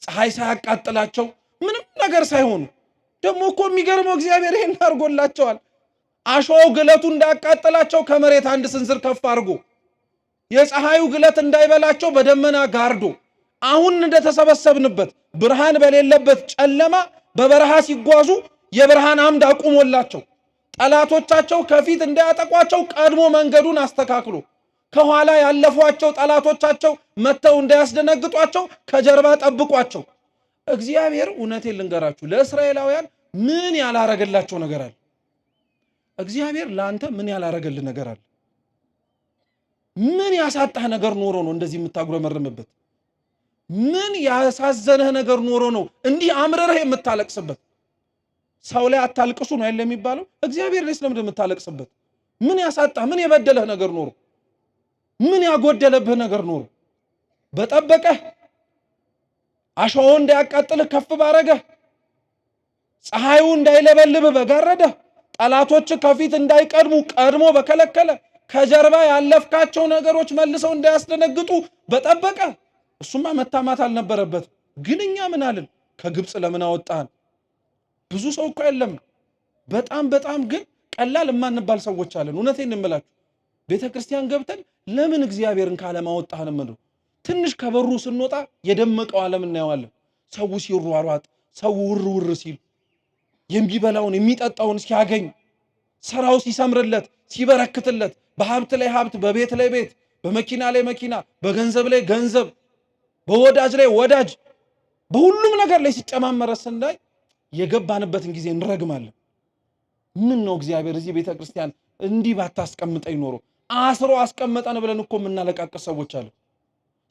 ፀሐይ ሳያቃጥላቸው፣ ምንም ነገር ሳይሆኑ ደግሞ እኮ የሚገርመው እግዚአብሔር ይሄን አድርጎላቸዋል። አሸዋው ግለቱ እንዳያቃጥላቸው ከመሬት አንድ ስንዝር ከፍ አድርጎ፣ የፀሐዩ ግለት እንዳይበላቸው በደመና ጋርዶ፣ አሁን እንደተሰበሰብንበት ብርሃን በሌለበት ጨለማ በበረሃ ሲጓዙ የብርሃን አምድ አቁሞላቸው፣ ጠላቶቻቸው ከፊት እንዳያጠቋቸው ቀድሞ መንገዱን አስተካክሎ፣ ከኋላ ያለፏቸው ጠላቶቻቸው መተው እንዳያስደነግጧቸው ከጀርባ ጠብቋቸው። እግዚአብሔር እውነቴን ልንገራችሁ ለእስራኤላውያን ምን ያላረገላቸው ነገር አለ? እግዚአብሔር ለአንተ ምን ያላረገልህ ነገር አለ? ምን ያሳጣህ ነገር ኖሮ ነው እንደዚህ የምታጉረመርምበት? ምን ያሳዘነህ ነገር ኖሮ ነው እንዲህ አምረረህ የምታለቅስበት? ሰው ላይ አታልቅሱ ነው አይደል የሚባለው? እግዚአብሔር ላይ ስለምን የምታለቅስበት? ምን ያሳጣህ? ምን የበደለህ ነገር ኖሮ? ምን ያጎደለብህ ነገር ኖሮ? በጠበቀህ አሸዋው እንዳያቃጥልህ ከፍ ባረገህ፣ ፀሐዩ እንዳይለበልብህ በጋረደህ፣ ጠላቶች ከፊት እንዳይቀድሙ ቀድሞ በከለከለ፣ ከጀርባ ያለፍካቸው ነገሮች መልሰው እንዳያስደነግጡ በጠበቀ፣ እሱማ መታማት አልነበረበት። ግን እኛ ምን አልን? ከግብፅ ለምን አወጣን? ብዙ ሰው እኮ የለም በጣም ግን ቀላል የማንባል ሰዎች አለን። እውነቴን እንምላችሁ ቤተክርስቲያን ገብተን ለምን እግዚአብሔርን ካለም አወጣህን ምንድነው? ትንሽ ከበሩ ስንወጣ የደመቀው ዓለም እናየዋለን። ሰው ሲሯሯጥ፣ ሰው ውር ሲል፣ የሚበላውን የሚጠጣውን ሲያገኝ፣ ስራው ሲሰምርለት፣ ሲበረክትለት፣ በሀብት ላይ ሀብት፣ በቤት ላይ ቤት፣ በመኪና ላይ መኪና፣ በገንዘብ ላይ ገንዘብ፣ በወዳጅ ላይ ወዳጅ፣ በሁሉም ነገር ላይ ሲጨማመረ ስናይ የገባንበትን ጊዜ እንረግማለን። ምን ነው እግዚአብሔር እዚህ ቤተክርስቲያን እንዲህ ባታስቀምጠኝ ኖሮ፣ አስሮ አስቀመጠን ብለን እኮ የምናለቃቅስ ሰዎች አሉ።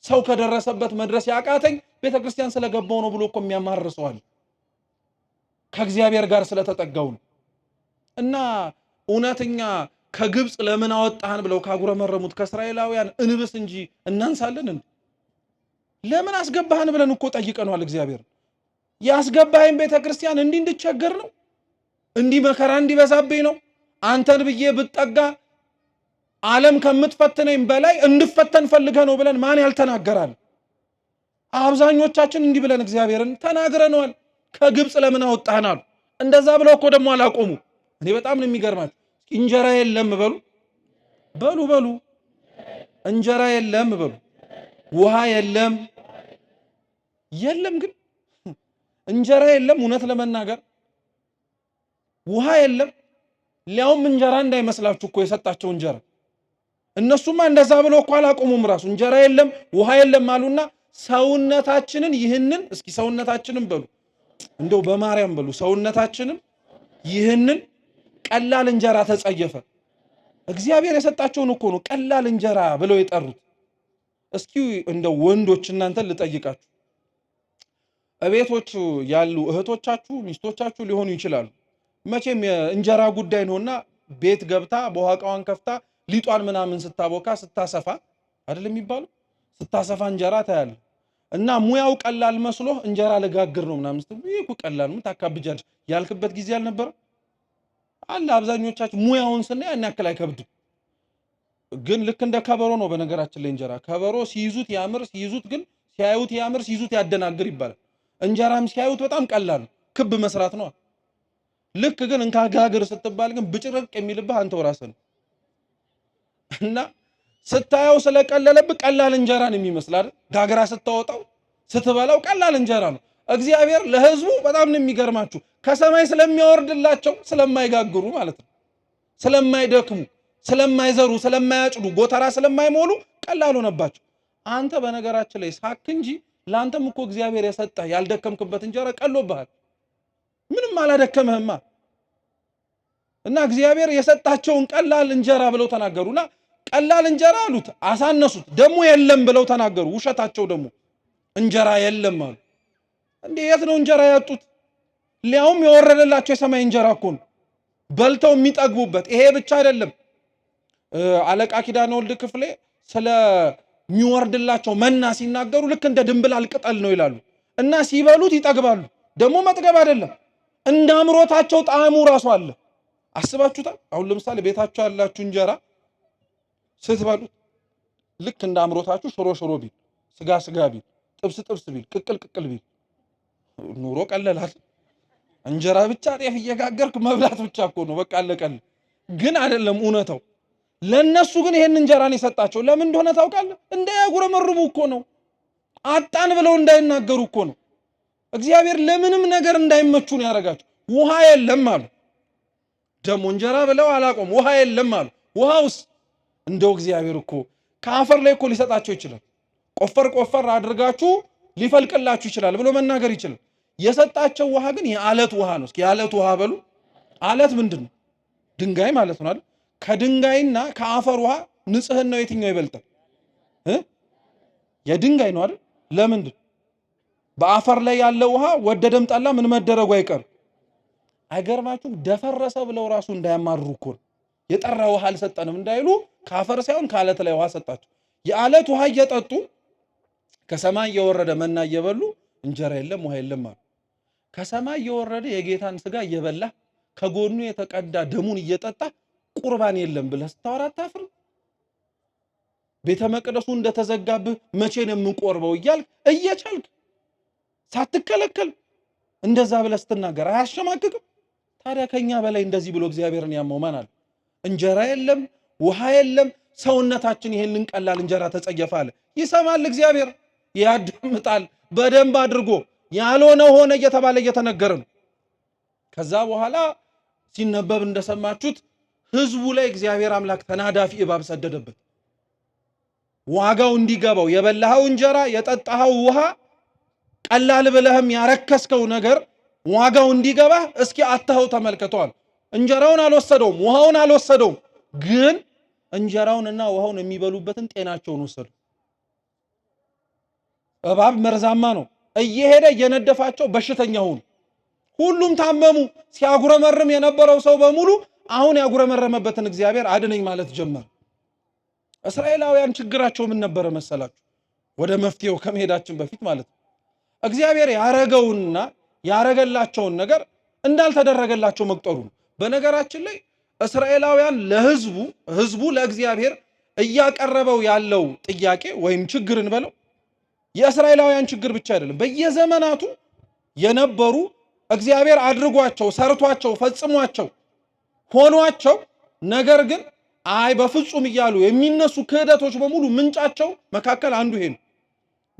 ሰው ከደረሰበት መድረስ ያቃተኝ ቤተክርስቲያን ስለገባው ነው ብሎ እኮ የሚያማርሰዋል። ከእግዚአብሔር ጋር ስለተጠጋው ነው። እና እውነተኛ ከግብፅ ለምን አወጣህን ብለው ካጉረመረሙት ከእስራኤላውያን እንብስ እንጂ እናንሳለን እንዴ? ለምን አስገባህን ብለን እኮ ጠይቀነዋል እግዚአብሔር። ያስገባህን ቤተክርስቲያን እንዲህ እንድቸገር ነው? እንዲህ መከራ እንዲበዛብኝ ነው? አንተን ብዬ ብጠጋ ዓለም ከምትፈትነኝ በላይ እንድፈተን ፈልገህ ነው ብለን ማን ያልተናገራል? አብዛኞቻችን እንዲህ ብለን እግዚአብሔርን ተናግረነዋል። ከግብፅ ለምን አወጣህን አሉ። እንደዛ ብለው እኮ ደግሞ አላቆሙ። እኔ በጣም ነው የሚገርማት። እንጀራ የለም በሉ እንጀራ የለም በሉ፣ ውሃ የለም ግን እንጀራ የለም። እውነት ለመናገር ውሃ የለም። ሊያውም እንጀራ እንዳይመስላችሁ እኮ የሰጣቸው እንጀራ። እነሱማ እንደዛ ብለው እኮ አላቆሙም። ራሱ እንጀራ የለም ውሃ የለም አሉና ሰውነታችንን ይህንን እስኪ ሰውነታችንን በሉ እንደው በማርያም በሉ ሰውነታችንን ይህንን ቀላል እንጀራ ተጸየፈ። እግዚአብሔር የሰጣቸውን እኮ ነው ቀላል እንጀራ ብለው የጠሩት። እስኪ እንደው ወንዶች እናንተን ልጠይቃችሁ፣ እቤቶች ያሉ እህቶቻችሁ ሚስቶቻችሁ ሊሆኑ ይችላሉ። መቼም የእንጀራ ጉዳይ ነውና ቤት ገብታ በኋቃዋን ከፍታ ሊጧን ምናምን ስታቦካ ስታሰፋ አይደለም የሚባለው? ስታሰፋ እንጀራ ታያለ እና ሙያው ቀላል መስሎ እንጀራ ለጋግር ነው ምናምን ስትሉ ይሄ እኮ ቀላል ነው ታካብጃለሽ ያልክበት ጊዜ አልነበረ አለ። አብዛኞቻችሁ ሙያውን ስናይ ያን ያክል አይከብድም። ግን ልክ እንደ ከበሮ ነው በነገራችን ላይ እንጀራ ከበሮ ሲይዙት ያምር ሲይዙት ግን ሲያዩት ያምር ሲይዙት ያደናግር ይባላል። እንጀራም ሲያዩት በጣም ቀላል ክብ መስራት ነው። ልክ ግን እንካጋግር ስትባል ግን ብጭርቅ የሚልብህ አንተው ራስህ ነው። እና ስታየው ስለቀለለብህ ቀላል እንጀራ ነው የሚመስል አይደል? ጋግራ ስታወጣው ስትበላው ቀላል እንጀራ ነው። እግዚአብሔር ለህዝቡ በጣም ነው የሚገርማችሁ ከሰማይ ስለሚያወርድላቸው ስለማይጋግሩ ማለት ነው። ስለማይደክሙ ስለማይዘሩ ስለማያጭዱ ጎተራ ስለማይሞሉ ቀላል ሆነባቸው። አንተ በነገራችን ላይ ሳክ እንጂ ላንተም እኮ እግዚአብሔር የሰጠህ ያልደከምክበት እንጀራ ቀሎብሃል። ምንም አላደከምህማ። እና እግዚአብሔር የሰጣቸውን ቀላል እንጀራ ብለው ተናገሩና ቀላል እንጀራ አሉት አሳነሱት። ደግሞ የለም ብለው ተናገሩ። ውሸታቸው ደግሞ እንጀራ የለም አሉ። እንዴ የት ነው እንጀራ ያጡት? ሊያውም የወረደላቸው የሰማይ እንጀራ እኮ ነው በልተው የሚጠግቡበት። ይሄ ብቻ አይደለም። አለቃ ኪዳነ ወልድ ክፍሌ ስለሚወርድላቸው መና ሲናገሩ ልክ እንደ ድንብላል ቅጠል ነው ይላሉ። እና ሲበሉት ይጠግባሉ። ደግሞ መጥገብ አይደለም እንደ አምሮታቸው ጣዕሙ ራሱ አለ። አስባችሁታል? አሁን ለምሳሌ ቤታችሁ ያላችሁ እንጀራ ስትበሉት ልክ እንደ አምሮታችሁ ሽሮ ሽሮ ቢል፣ ስጋ ስጋ ቢል፣ ጥብስ ጥብስ ቢል፣ ቅቅል ቅቅል ቢል ኑሮ ቀለላል። እንጀራ ብቻ ጤፍ እየጋገርክ መብላት ብቻ እኮ ነው በቃ አለቀል። ግን አይደለም እውነታው። ለነሱ ግን ይሄን እንጀራን የሰጣቸው ለምን እንደሆነ ታውቃለህ? እንዳያጉረመርሙ እኮ ነው። አጣን ብለው እንዳይናገሩ እኮ ነው። እግዚአብሔር ለምንም ነገር እንዳይመቹ ነው ያደረጋቸው። ውሃ የለም አሉ። ደሞ እንጀራ ብለው አላቆም ውሃ የለም አሉ። ውሃውስ እንደው እግዚአብሔር እኮ ከአፈር ላይ እኮ ሊሰጣቸው ይችላል። ቆፈር ቆፈር አድርጋችሁ ሊፈልቅላችሁ ይችላል ብሎ መናገር ይችላል። የሰጣቸው ውሃ ግን የአለት ውሃ ነው። እስኪ የአለት ውሃ በሉ። አለት ምንድነው? ድንጋይ ማለት ነው አይደል? ከድንጋይና ከአፈር ውሃ ንጽህናው የትኛው ይበልጣል? የድንጋይ ነው አይደል? ለምንድን? በአፈር ላይ ያለ ውሃ ወደደም ጠላ ምን መደረጉ አይቀር። አይገርማችሁም? ደፈረሰ ብለው ራሱ እንዳያማርሩ እኮ የጠራ ውሃ አልሰጠንም እንዳይሉ ከአፈር ሳይሆን ከአለት ላይ ውሃ ሰጣቸው። የአለት ውሃ እየጠጡ ከሰማይ የወረደ መና እየበሉ እንጀራ የለም ውሃ የለም አሉ። ከሰማይ የወረደ የጌታን ስጋ እየበላ ከጎኑ የተቀዳ ደሙን እየጠጣ ቁርባን የለም ብለህ ስታወራ አታፍርም? ቤተ መቅደሱ እንደተዘጋብህ መቼ ነው የምንቆርበው እያልክ እየቻልክ ሳትከለከል እንደዛ ብለህ ስትናገር አያሸማቅቅም? ታዲያ ከኛ በላይ እንደዚህ ብሎ እግዚአብሔርን ያመው ማን አለ? እንጀራ የለም ውሃ የለም ሰውነታችን ይሄንን ቀላል እንጀራ ተጸየፈ አለ። ይሰማል እግዚአብሔር፣ ያዳምጣል በደንብ አድርጎ። ያልሆነ ሆነ እየተባለ እየተነገረ ነው። ከዛ በኋላ ሲነበብ እንደሰማችሁት ህዝቡ ላይ እግዚአብሔር አምላክ ተናዳፊ እባብ ሰደደበት። ዋጋው እንዲገባው የበላኸው እንጀራ የጠጣኸው ውሃ ቀላል ብለህም ያረከስከው ነገር ዋጋው እንዲገባ እስኪ አተኸው ተመልከተዋል። እንጀራውን አልወሰደውም፣ ውሃውን አልወሰደውም፣ ግን እንጀራውንና ውሃውን የሚበሉበትን ጤናቸውን ወሰዱ። እባብ መርዛማ ነው። እየሄደ እየነደፋቸው በሽተኛ ሆኑ። ሁሉም ታመሙ። ሲያጉረመርም የነበረው ሰው በሙሉ አሁን ያጉረመረመበትን እግዚአብሔር አድነኝ ማለት ጀመረ። እስራኤላውያን ችግራቸው ምን ነበረ መሰላችሁ? ወደ መፍትሄው ከመሄዳችን በፊት ማለት ነው። እግዚአብሔር ያረገውንና ያረገላቸውን ነገር እንዳልተደረገላቸው መቁጠሩ ነው። በነገራችን ላይ እስራኤላውያን ህዝቡ ለእግዚአብሔር እያቀረበው ያለው ጥያቄ ወይም ችግርን በለው የእስራኤላውያን ችግር ብቻ አይደለም። በየዘመናቱ የነበሩ እግዚአብሔር አድርጓቸው ሰርቷቸው ፈጽሟቸው ሆኗቸው ነገር ግን አይ በፍጹም እያሉ የሚነሱ ክህደቶች በሙሉ ምንጫቸው መካከል አንዱ ይሄ ነው።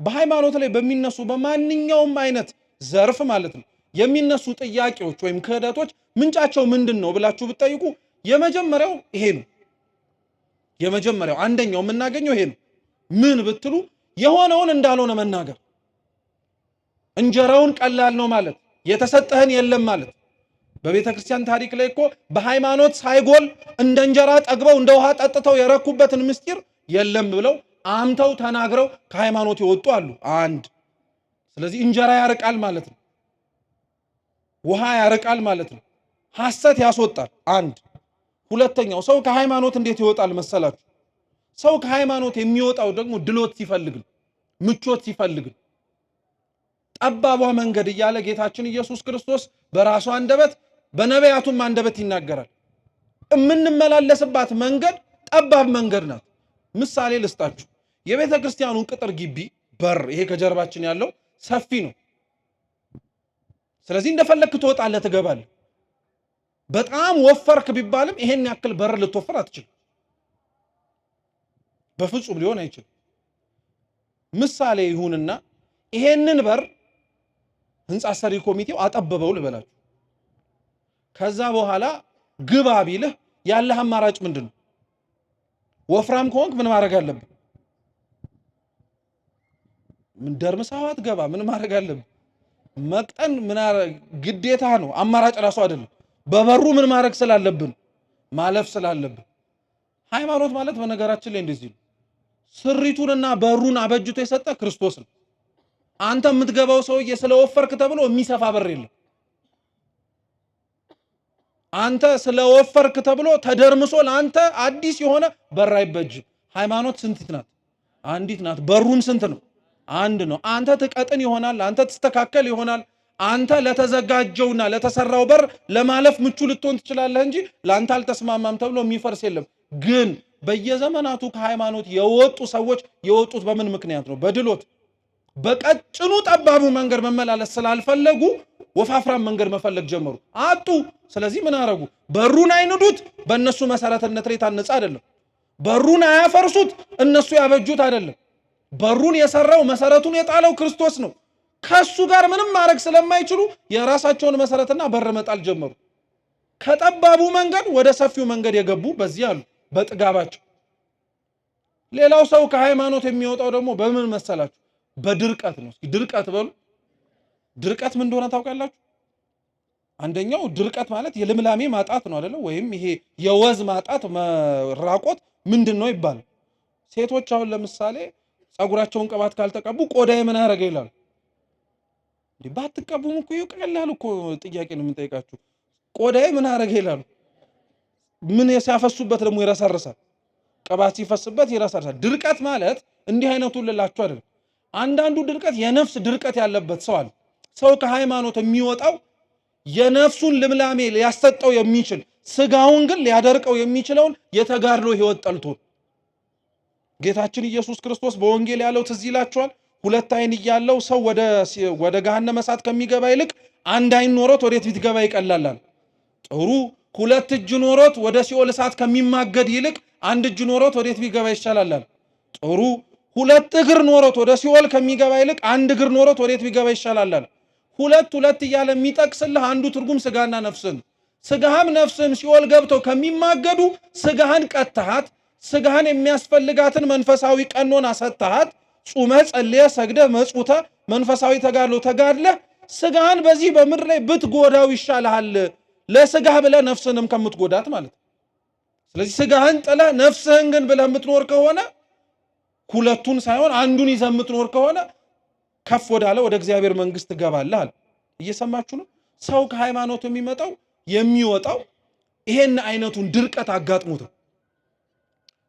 በሃይማኖት ላይ በሚነሱ በማንኛውም አይነት ዘርፍ ማለት ነው የሚነሱ ጥያቄዎች ወይም ክህደቶች ምንጫቸው ምንድን ነው ብላችሁ ብትጠይቁ የመጀመሪያው ይሄ ነው። የመጀመሪያው አንደኛው የምናገኘው ይሄ ነው። ምን ብትሉ የሆነውን እንዳልሆነ መናገር። እንጀራውን ቀላል ነው ማለት የተሰጠህን የለም ማለት። በቤተ ክርስቲያን ታሪክ ላይ እኮ በሃይማኖት ሳይጎል እንደ እንጀራ ጠግበው እንደ ውሃ ጠጥተው የረኩበትን ምስጢር የለም ብለው አምተው ተናግረው ከሃይማኖት የወጡ አሉ። አንድ ስለዚህ እንጀራ ያርቃል ማለት ነው። ውሃ ያርቃል ማለት ነው። ሐሰት ያስወጣል። አንድ ሁለተኛው ሰው ከሃይማኖት እንዴት ይወጣል መሰላችሁ? ሰው ከሃይማኖት የሚወጣው ደግሞ ድሎት ሲፈልግ ነው፣ ምቾት ሲፈልግ ነው። ጠባቧ መንገድ እያለ ጌታችን ኢየሱስ ክርስቶስ በራሱ አንደበት በነቢያቱም አንደበት ይናገራል። የምንመላለስባት መንገድ ጠባብ መንገድ ናት። ምሳሌ ልስጣችሁ። የቤተ ክርስቲያኑን ቅጥር ግቢ በር ይሄ ከጀርባችን ያለው ሰፊ ነው። ስለዚህ እንደፈለክ ትወጣለህ ትገባለህ። በጣም ወፈርክ ቢባልም ይሄን ያክል በር ልትወፍር አትችልም። በፍጹም ሊሆን አይችልም። ምሳሌ ይሁንና ይሄንን በር ህንጻ ሰሪ ኮሚቴው አጠበበው ልበላችሁ። ከዛ በኋላ ግባ ቢልህ ያለህ አማራጭ ምንድነው? ወፍራም ከሆንክ ምን ማድረግ አለብህ? ምን ደርምሳው አትገባ ምን ማድረግ አለብህ? መቅጠን ምን ግዴታ ነው፣ አማራጭ ራሱ አይደለም። በበሩ ምን ማድረግ ስላለብን ማለፍ ስላለብን። ሃይማኖት ማለት በነገራችን ላይ እንደዚህ ነው። ስሪቱንና በሩን አበጅቶ የሰጠ ክርስቶስ ነው። አንተ የምትገባው ሰውዬ ስለወፈርክ ተብሎ የሚሰፋ በር የለም። አንተ ስለወፈርክ ተብሎ ተደርምሶ ለአንተ አዲስ የሆነ በር አይበጅም። ሃይማኖት ስንት ናት? አንዲት ናት። በሩም ስንት ነው? አንድ ነው። አንተ ትቀጥን ይሆናል፣ አንተ ትስተካከል ይሆናል። አንተ ለተዘጋጀውና ለተሰራው በር ለማለፍ ምቹ ልትሆን ትችላለህ እንጂ ለአንተ አልተስማማም ተብሎ የሚፈርስ የለም። ግን በየዘመናቱ ከሃይማኖት የወጡ ሰዎች የወጡት በምን ምክንያት ነው? በድሎት በቀጭኑ ጠባቡ መንገድ መመላለስ ስላልፈለጉ ወፋፍራም መንገድ መፈለግ ጀመሩ፣ አጡ። ስለዚህ ምን አረጉ? በሩን አይንዱት፣ በእነሱ መሰረትነት ላይ ታነጸ አይደለም። በሩን አያፈርሱት፣ እነሱ ያበጁት አይደለም። በሩን የሰራው መሰረቱን የጣለው ክርስቶስ ነው። ከሱ ጋር ምንም ማድረግ ስለማይችሉ የራሳቸውን መሰረትና በር መጣል ጀመሩ። ከጠባቡ መንገድ ወደ ሰፊው መንገድ የገቡ በዚህ አሉ፣ በጥጋባቸው። ሌላው ሰው ከሃይማኖት የሚወጣው ደግሞ በምን መሰላችሁ? በድርቀት ነው። እስኪ ድርቀት በሉ። ድርቀት ምን እንደሆነ ታውቃላችሁ? አንደኛው ድርቀት ማለት የልምላሜ ማጣት ነው አይደለ? ወይም ይሄ የወዝ ማጣት መራቆት ምንድነው ይባላል። ሴቶች አሁን ለምሳሌ ጸጉራቸውን ቅባት ካልተቀቡ ቆዳዬ ምን አረገ ይላሉ። ባትቀቡም እኮ ይቀላል እኮ ጥያቄ ነው የምንጠይቃችሁ። ቆዳዬ ምን አረገ ይላሉ። ምን ሲያፈሱበት ደግሞ ይረሰርሳል። ቅባት ሲፈስበት ይረሰርሳል። ድርቀት ማለት እንዲህ አይነቱ ልላችሁ አይደለም። አንዳንዱ ድርቀት የነፍስ ድርቀት ያለበት ሰው አለ። ሰው ከሃይማኖት የሚወጣው የነፍሱን ልምላሜ ሊያሰጠው የሚችል ስጋውን ግን ሊያደርቀው የሚችለውን የተጋድሎ ህይወት ጠልቶ ጌታችን ኢየሱስ ክርስቶስ በወንጌል ያለው ትዝ ይላችኋል። ሁለት አይን እያለው ሰው ወደ ገሃነመ እሳት ከሚገባ ይልቅ አንድ አይን ኖሮት ወዴት ቢትገባ ይቀላል። ጥሩ። ሁለት እጅ ኖሮት ወደ ሲኦል እሳት ከሚማገድ ይልቅ አንድ እጅ ኖሮት ወዴት ቢገባ ይሻላል። ጥሩ። ሁለት እግር ኖሮት ወደ ሲኦል ከሚገባ ይልቅ አንድ እግር ኖሮት ወዴት ቢገባ ይሻላል። ሁለት እያለ የሚጠቅስልህ አንዱ ትርጉም ስጋና ነፍስን። ስጋህም ነፍስህም ሲኦል ገብተው ከሚማገዱ ስጋህን ቀጥተሃት ስጋህን የሚያስፈልጋትን መንፈሳዊ ቀኖና ሰጥተሃት ጹመ ጸልየ ሰግደ መጽውተ መንፈሳዊ ተጋድሎ ተጋድለህ ስጋህን በዚህ በምድር ላይ ብትጎዳው ይሻልሃል፣ ለስጋህ ብለህ ነፍስህንም ከምትጎዳት ማለት። ስለዚህ ስጋህን ጥለህ ነፍስህን ግን ብለህ የምትኖር ከሆነ ሁለቱን ሳይሆን አንዱን ይዘህ የምትኖር ከሆነ ከፍ ወዳለ ወደ እግዚአብሔር መንግስት ትገባለህ አለ። እየሰማችሁ ነው? ሰው ከሃይማኖት የሚወጣው ይሄን አይነቱን ድርቀት አጋጥሞት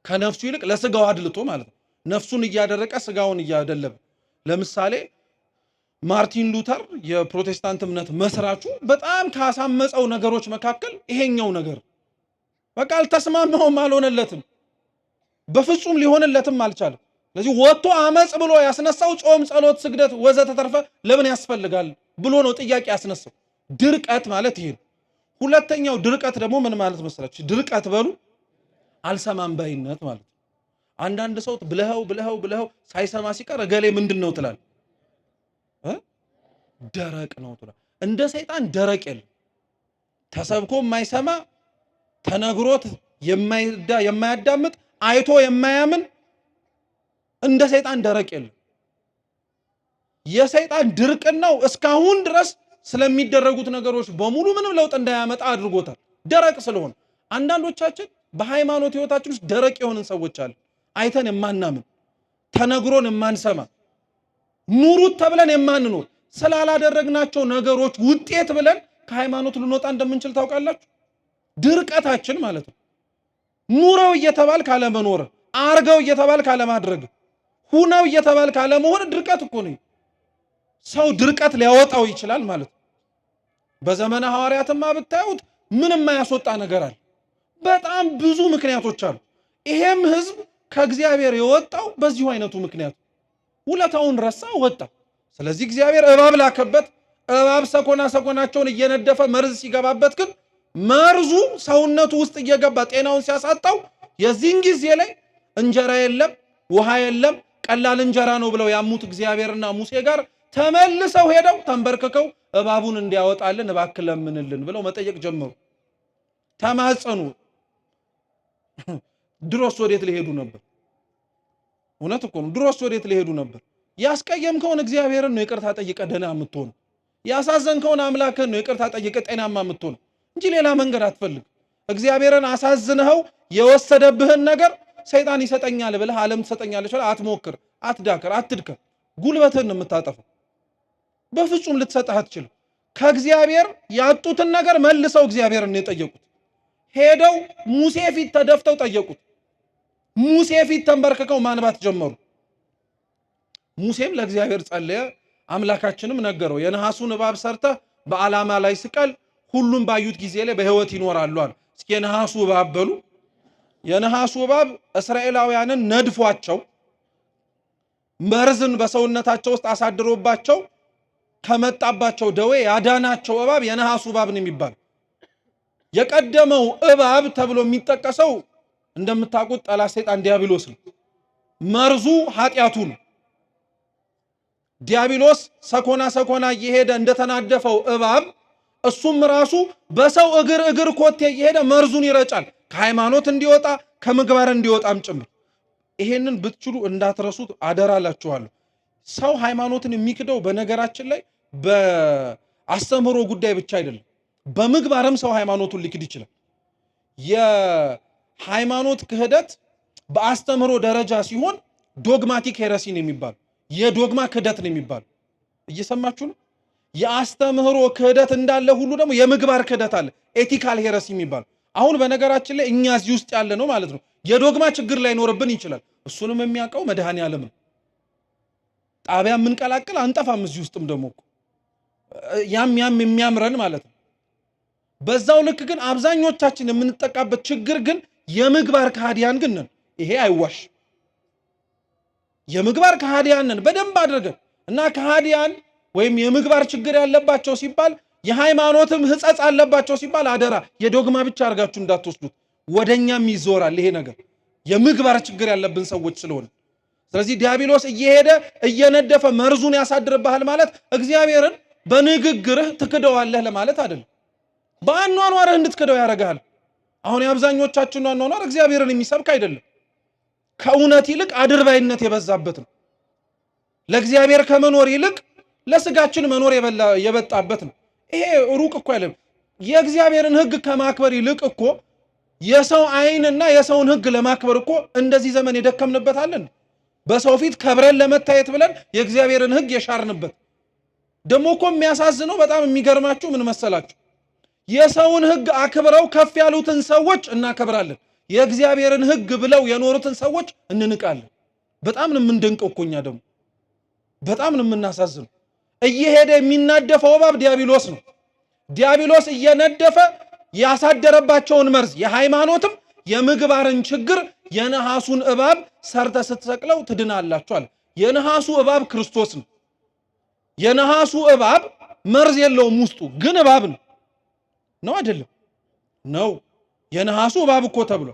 ከነፍሱ ይልቅ ለስጋው አድልቶ ማለት ነው። ነፍሱን እያደረቀ ስጋውን እያደለበ። ለምሳሌ ማርቲን ሉተር የፕሮቴስታንት እምነት መስራቹ በጣም ካሳመፀው ነገሮች መካከል ይሄኛው ነገር በቃ አልተስማማውም፣ አልሆነለትም፣ በፍጹም ሊሆንለትም አልቻለም። ስለዚህ ወጥቶ አመጽ ብሎ ያስነሳው ጾም፣ ጸሎት፣ ስግደት ወዘተ ተርፈ ለምን ያስፈልጋል ብሎ ነው ጥያቄ ያስነሳው። ድርቀት ማለት ይሄ ነው። ሁለተኛው ድርቀት ደግሞ ምን ማለት መሰላችሁ? ድርቀት በሉ አልሰማም ባይነት ማለት። አንዳንድ ሰው ብለኸው ሳይሰማ ሲቀር እገሌ ምንድን ነው ትላል? ደረቅ ነው ትላል። እንደ ሰይጣን ደረቅ የለም። ተሰብኮ የማይሰማ ተነግሮት የማያዳምጥ አይቶ የማያምን እንደ ሰይጣን ደረቅ የለም። የሰይጣን ድርቅናው እስካሁን ድረስ ስለሚደረጉት ነገሮች በሙሉ ምንም ለውጥ እንዳያመጣ አድርጎታል፣ ደረቅ ስለሆነ። አንዳንዶቻችን በሃይማኖት ህይወታችን ውስጥ ደረቅ የሆንን ሰዎች አለ። አይተን የማናምን ተነግሮን የማንሰማ ኑሩት ተብለን የማንኖር ስላላደረግናቸው ነገሮች ውጤት ብለን ከሃይማኖት ልንወጣ እንደምንችል ታውቃላችሁ። ድርቀታችን ማለት ነው። ኑረው እየተባል ካለ መኖር፣ አርገው እየተባል ካለ ማድረግ፣ ሁነው እየተባል ካለ መሆን ድርቀት እኮ ነው። ሰው ድርቀት ሊያወጣው ይችላል ማለት ነው። በዘመነ ሐዋርያትማ ብታዩት ምንም የማያስወጣ ነገር አለ። በጣም ብዙ ምክንያቶች አሉ። ይሄም ህዝብ ከእግዚአብሔር የወጣው በዚሁ አይነቱ ምክንያት ውለታውን ረሳ ወጣ። ስለዚህ እግዚአብሔር እባብ ላከበት። እባብ ሰኮናቸውን እየነደፈ መርዝ ሲገባበት ግን መርዙ ሰውነቱ ውስጥ እየገባ ጤናውን ሲያሳጣው የዚህን ጊዜ ላይ እንጀራ የለም ውሃ የለም ቀላል እንጀራ ነው ብለው ያሙት እግዚአብሔርና ሙሴ ጋር ተመልሰው ሄደው ተንበርክከው እባቡን እንዲያወጣልን እባክህ ለምንልን ብለው መጠየቅ ጀመሩ። ተማጸኑ። ድሮስ ወዴት ሊሄዱ ነበር? እውነት እኮ ነው። ድሮስ ወዴት ሊሄዱ ነበር? ያስቀየምከውን እግዚአብሔርን ነው ይቅርታ ጠይቀ ደህና የምትሆን። ያሳዘንከውን አምላክን ነው ይቅርታ ጠይቀ ጤናማ የምትሆን እንጂ ሌላ መንገድ አትፈልግ። እግዚአብሔርን አሳዝነኸው የወሰደብህን ነገር ሰይጣን ይሰጠኛል ብለህ ዓለም ትሰጠኛለች ብለህ አትሞክር፣ አትዳከር፣ አትድከም። ጉልበትህን ነው የምታጠፈው። በፍጹም ልትሰጥህ አትችልም። ከእግዚአብሔር ያጡትን ነገር መልሰው እግዚአብሔርን የጠየቁት ሄደው ሙሴ ፊት ተደፍተው ጠየቁት። ሙሴ ፊት ተንበርክከው ማንባት ጀመሩ። ሙሴም ለእግዚአብሔር ጸለየ። አምላካችንም ነገረው የነሐሱን እባብ ሰርተህ በዓላማ ላይ ስቀል፣ ሁሉም ባዩት ጊዜ ላይ በሕይወት ይኖራሉ አለ። እስኪ የነሐሱ እባብ በሉ። የነሐሱ እባብ እስራኤላውያንን ነድፏቸው መርዝን በሰውነታቸው ውስጥ አሳድሮባቸው ከመጣባቸው ደዌ ያዳናቸው እባብ የነሐሱ እባብ ነው የሚባል። የቀደመው እባብ ተብሎ የሚጠቀሰው እንደምታውቁት ጠላት ሰይጣን ዲያብሎስ ነው። መርዙ ኃጢአቱ ነው። ዲያብሎስ ሰኮና እየሄደ እንደተናደፈው እባብ እሱም ራሱ በሰው እግር ኮቴ እየሄደ መርዙን ይረጫል፣ ከሃይማኖት እንዲወጣ ከምግባር እንዲወጣም ጭምር። ይሄንን ብትችሉ እንዳትረሱት አደራላችኋለሁ። ሰው ሃይማኖትን የሚክደው በነገራችን ላይ በአስተምህሮ ጉዳይ ብቻ አይደለም፣ በምግባርም ሰው ሃይማኖቱን ሊክድ ይችላል። የሃይማኖት ክህደት በአስተምህሮ ደረጃ ሲሆን ዶግማቲክ ሄረሲ ነው የሚባል፣ የዶግማ ክህደት ነው የሚባል። እየሰማችሁ ነው? የአስተምህሮ ክህደት እንዳለ ሁሉ ደግሞ የምግባር ክህደት አለ፣ ኤቲካል ሄረሲ የሚባል። አሁን በነገራችን ላይ እኛ እዚህ ውስጥ ያለ ነው ማለት ነው። የዶግማ ችግር ላይኖርብን ይችላል። እሱንም የሚያውቀው መድኃኔዓለም ነው። ጣቢያ የምንቀላቅል አንጠፋም። እዚህ ውስጥም ደግሞ ያም የሚያምረን ማለት ነው። በዛው ልክ ግን አብዛኞቻችን የምንጠቃበት ችግር ግን የምግባር ከሃዲያን ግን ነን። ይሄ አይዋሽ። የምግባር ከሃዲያን ነን በደንብ አድርገን እና ከሃዲያን ወይም የምግባር ችግር ያለባቸው ሲባል የሃይማኖትም ሕጸጽ አለባቸው ሲባል አደራ የዶግማ ብቻ አድርጋችሁ እንዳትወስዱት። ወደኛም ይዞራል ይሄ ነገር የምግባር ችግር ያለብን ሰዎች ስለሆነ። ስለዚህ ዲያብሎስ እየሄደ እየነደፈ መርዙን ያሳድርብሃል ማለት እግዚአብሔርን በንግግርህ ትክደዋለህ ለማለት አይደለም። በአኗኗርህ እንድትክደው ያደርግሃል። አሁን የአብዛኞቻችን አኗኗር እግዚአብሔርን የሚሰብክ አይደለም። ከእውነት ይልቅ አድርባይነት የበዛበት ነው። ለእግዚአብሔር ከመኖር ይልቅ ለስጋችን መኖር የበጣበት ነው። ይሄ ሩቅ እኮ አይደለም። የእግዚአብሔርን ሕግ ከማክበር ይልቅ እኮ የሰው ዓይንና የሰውን ሕግ ለማክበር እኮ እንደዚህ ዘመን የደከምንበታለን። በሰው ፊት ከብረን ለመታየት ብለን የእግዚአብሔርን ሕግ የሻርንበት። ደግሞ እኮ የሚያሳዝነው በጣም የሚገርማችሁ ምን መሰላችሁ? የሰውን ሕግ አክብረው ከፍ ያሉትን ሰዎች እናከብራለን፣ የእግዚአብሔርን ሕግ ብለው የኖሩትን ሰዎች እንንቃለን። በጣም ነው የምንደንቀው እኮ እኛ ደግሞ በጣም ነው የምናሳዝነው። እየሄደ የሚናደፈው እባብ ዲያብሎስ ነው። ዲያብሎስ እየነደፈ ያሳደረባቸውን መርዝ የሃይማኖትም የምግባርን ችግር የነሐሱን እባብ ሰርተ ስትሰቅለው ትድናላችኋል። የነሐሱ እባብ ክርስቶስ ነው። የነሐሱ እባብ መርዝ የለውም ውስጡ ግን እባብ ነው አይደለም? ነው። የነሐሱ እባብ እኮ ተብሎ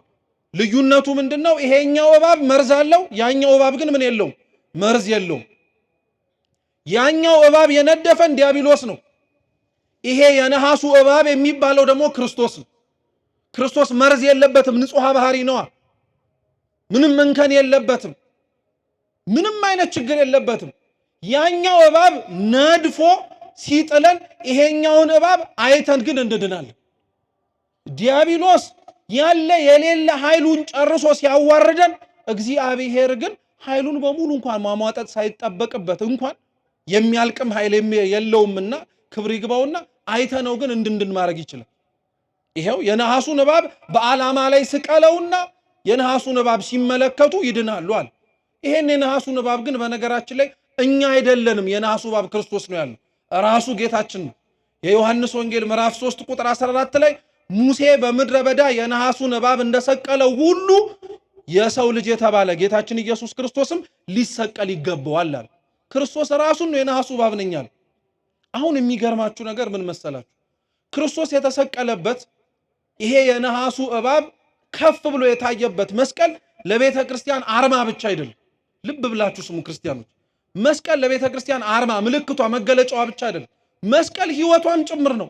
ልዩነቱ ምንድነው? ይሄኛው እባብ መርዝ አለው፣ ያኛው እባብ ግን ምን የለውም? መርዝ የለውም። ያኛው እባብ የነደፈን ዲያብሎስ ነው። ይሄ የነሐሱ እባብ የሚባለው ደግሞ ክርስቶስ ነው። ክርስቶስ መርዝ የለበትም፣ ንጹሕ ባህሪ ነዋ። ምንም እንከን የለበትም፣ ምንም አይነት ችግር የለበትም። ያኛው እባብ ነድፎ ሲጥለን ይሄኛውን እባብ አይተን ግን እንድናለን። ዲያብሎስ ያለ የሌለ ኃይሉን ጨርሶ ሲያዋርደን፣ እግዚአብሔር ግን ኃይሉን በሙሉ እንኳን ማሟጠጥ ሳይጠበቅበት እንኳን የሚያልቅም ኃይል የለውምና ክብር ይግባውና አይተነው ግን እንድንድን ማድረግ ይችላል። ይሄው የነሐሱን እባብ በዓላማ ላይ ስቀለውና የነሐሱን እባብ ሲመለከቱ ይድናሉ አለ። ይሄን የነሐሱን እባብ ግን በነገራችን ላይ እኛ አይደለንም። የነሐሱ እባብ ክርስቶስ ነው ያለው፣ ራሱ ጌታችን ነው። የዮሐንስ ወንጌል ምዕራፍ 3 ቁጥር 14 ላይ ሙሴ በምድረ በዳ የነሐሱን እባብ እንደሰቀለው ሁሉ የሰው ልጅ የተባለ ጌታችን ኢየሱስ ክርስቶስም ሊሰቀል ይገባዋል አለ። ክርስቶስ ራሱን ነው የነሐሱ እባብ ነኝ አለ። አሁን የሚገርማችሁ ነገር ምን መሰላችሁ? ክርስቶስ የተሰቀለበት ይሄ የነሐሱ እባብ ከፍ ብሎ የታየበት መስቀል ለቤተ ክርስቲያን አርማ ብቻ አይደለም። ልብ ብላችሁ ስሙ ክርስቲያኖች። መስቀል ለቤተ ክርስቲያን አርማ፣ ምልክቷ፣ መገለጫዋ ብቻ አይደለም። መስቀል ሕይወቷም ጭምር ነው።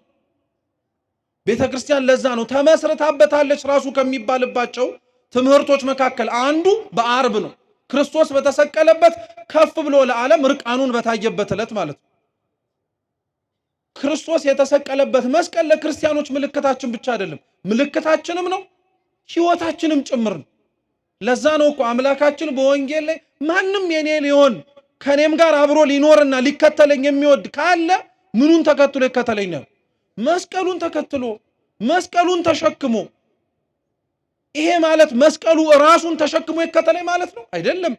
ቤተ ክርስቲያን ለዛ ነው ተመስርታበታለች ራሱ ከሚባልባቸው ትምህርቶች መካከል አንዱ በአርብ ነው። ክርስቶስ በተሰቀለበት ከፍ ብሎ ለዓለም ርቃኑን በታየበት ዕለት ማለት ነው። ክርስቶስ የተሰቀለበት መስቀል ለክርስቲያኖች ምልክታችን ብቻ አይደለም፣ ምልክታችንም ነው፣ ሕይወታችንም ጭምር ነው። ለዛ ነው እኮ አምላካችን በወንጌል ላይ ማንም የኔ ሊሆን ከኔም ጋር አብሮ ሊኖርና ሊከተለኝ የሚወድ ካለ ምኑን ተከትሎ ይከተለኛል? መስቀሉን ተከትሎ መስቀሉን ተሸክሞ። ይሄ ማለት መስቀሉ ራሱን ተሸክሞ ይከተለኝ ማለት ነው አይደለም።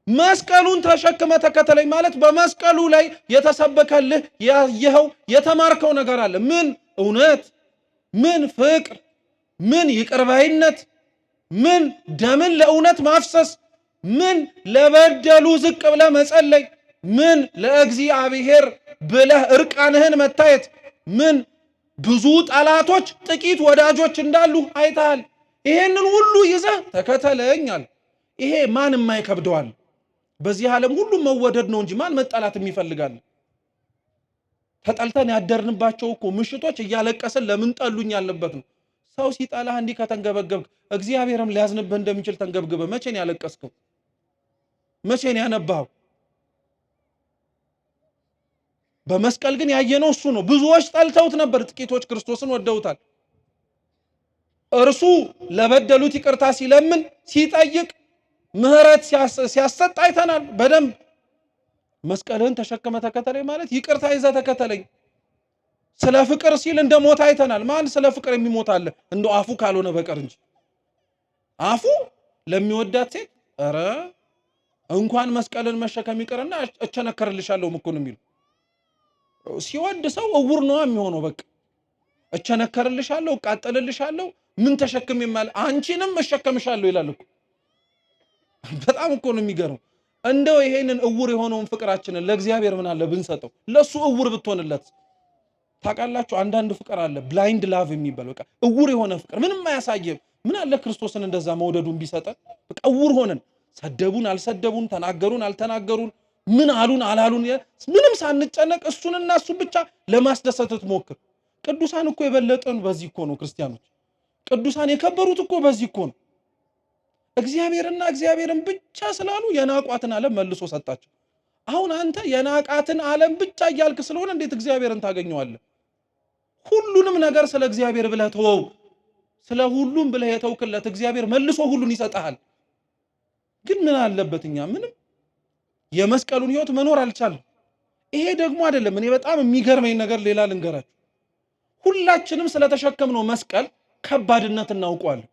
መስቀሉን ተሸክመ ተከተለኝ ማለት በመስቀሉ ላይ የተሰበከልህ ያየኸው የተማርከው ነገር አለ። ምን እውነት፣ ምን ፍቅር፣ ምን ይቅርባይነት፣ ምን ደምን ለእውነት ማፍሰስ፣ ምን ለበደሉ ዝቅ ብለህ መጸለይ፣ ምን ለእግዚአብሔር ብለህ እርቃንህን መታየት፣ ምን ብዙ ጠላቶች ጥቂት ወዳጆች እንዳሉ አይተሃል። ይሄንን ሁሉ ይዘህ ተከተለኛል። ይሄ ማን የማይከብደዋል? በዚህ ዓለም ሁሉም መወደድ ነው እንጂ ማን መጠላት የሚፈልጋል? ተጠልተን ያደርንባቸው እኮ ምሽቶች እያለቀስን ለምን ጠሉኝ ያለበት ነው። ሰው ሲጠላህ እንዲህ ከተንገበገብክ እግዚአብሔርም ሊያዝንብህ እንደሚችል ተንገብግበህ መቼ ነው ያለቀስከው? መቼ ነው ያነባኸው? በመስቀል ግን ያየነው እሱ ነው። ብዙዎች ጠልተውት ነበር፣ ጥቂቶች ክርስቶስን ወደውታል። እርሱ ለበደሉት ይቅርታ ሲለምን ሲጠይቅ ምህረት ሲያሰጥ አይተናል በደንብ። መስቀልህን ተሸክመ ተከተለኝ ማለት ይቅርታ ይዘህ ተከተለኝ። ስለ ፍቅር ሲል እንደ ሞት አይተናል። ማን ስለ ፍቅር የሚሞት አለ? እንደ አፉ ካልሆነ በቀር እንጂ አፉ ለሚወዳት ሴት ኧረ እንኳን መስቀልን መሸከም ይቅርና እቸነከርልሻለሁ እኮ ነው የሚለው። ሲወድ ሰው እውር ነው የሚሆነው። በቃ እቸነከርልሻለሁ፣ እቃጠልልሻለሁ፣ ምን ተሸክም ይማል አንቺንም እሸከምሻለሁ ይላል እኮ። በጣም እኮ ነው የሚገርመው። እንደው ይሄንን እውር የሆነውን ፍቅራችንን ለእግዚአብሔር ምን አለ ብንሰጠው? ለሱ እውር ብትሆንለት። ታውቃላችሁ አንዳንድ ፍቅር አለ ብላይንድ ላቭ የሚባል በቃ እውር የሆነ ፍቅር ምንም አያሳየም። ምን አለ ክርስቶስን እንደዛ መውደዱን ቢሰጠን። በቃ እውር ሆነን ሰደቡን አልሰደቡን፣ ተናገሩን አልተናገሩን፣ ምን አሉን አላሉን ምንም ሳንጨነቅ እሱንና እሱ ብቻ ለማስደሰት ትሞክር። ቅዱሳን እኮ የበለጠን በዚህ እኮ ነው ክርስቲያኖች። ቅዱሳን የከበሩት እኮ በዚህ እኮ ነው። እግዚአብሔርና እግዚአብሔርን ብቻ ስላሉ የናቋትን ዓለም መልሶ ሰጣቸው። አሁን አንተ የናቃትን ዓለም ብቻ እያልክ ስለሆነ እንዴት እግዚአብሔርን ታገኘዋለህ? ሁሉንም ነገር ስለ እግዚአብሔር ብለህ ተወው። ስለ ሁሉም ብለህ የተውክለት እግዚአብሔር መልሶ ሁሉን ይሰጣል። ግን ምን አለበት እኛ ምንም የመስቀሉን ሕይወት መኖር አልቻለም። ይሄ ደግሞ አይደለም። እኔ በጣም የሚገርመኝ ነገር ሌላ ልንገራችሁ። ሁላችንም ስለተሸከምነው መስቀል ከባድነት እናውቀዋለን።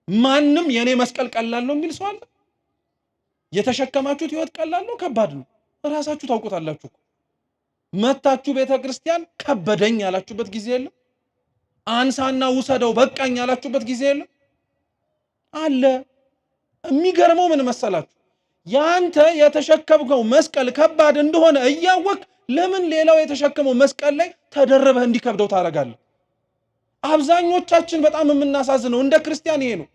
ማንም የኔ መስቀል ቀላል ነው የሚል ሰው አለ? የተሸከማችሁት ሕይወት ቀላል ነው ከባድ ነው? ራሳችሁ ታውቁታላችሁ። መታችሁ ቤተ ክርስቲያን ከበደኝ ያላችሁበት ጊዜ የለም? አንሳና ውሰደው በቃኝ ያላችሁበት ጊዜ የለም? አለ። የሚገርመው ምን መሰላችሁ? ያንተ የተሸከምከው መስቀል ከባድ እንደሆነ እያወቅ ለምን ሌላው የተሸከመው መስቀል ላይ ተደረበህ እንዲከብደው ታደርጋለህ? አብዛኞቻችን በጣም የምናሳዝነው እንደ ክርስቲያን ይሄ ነው።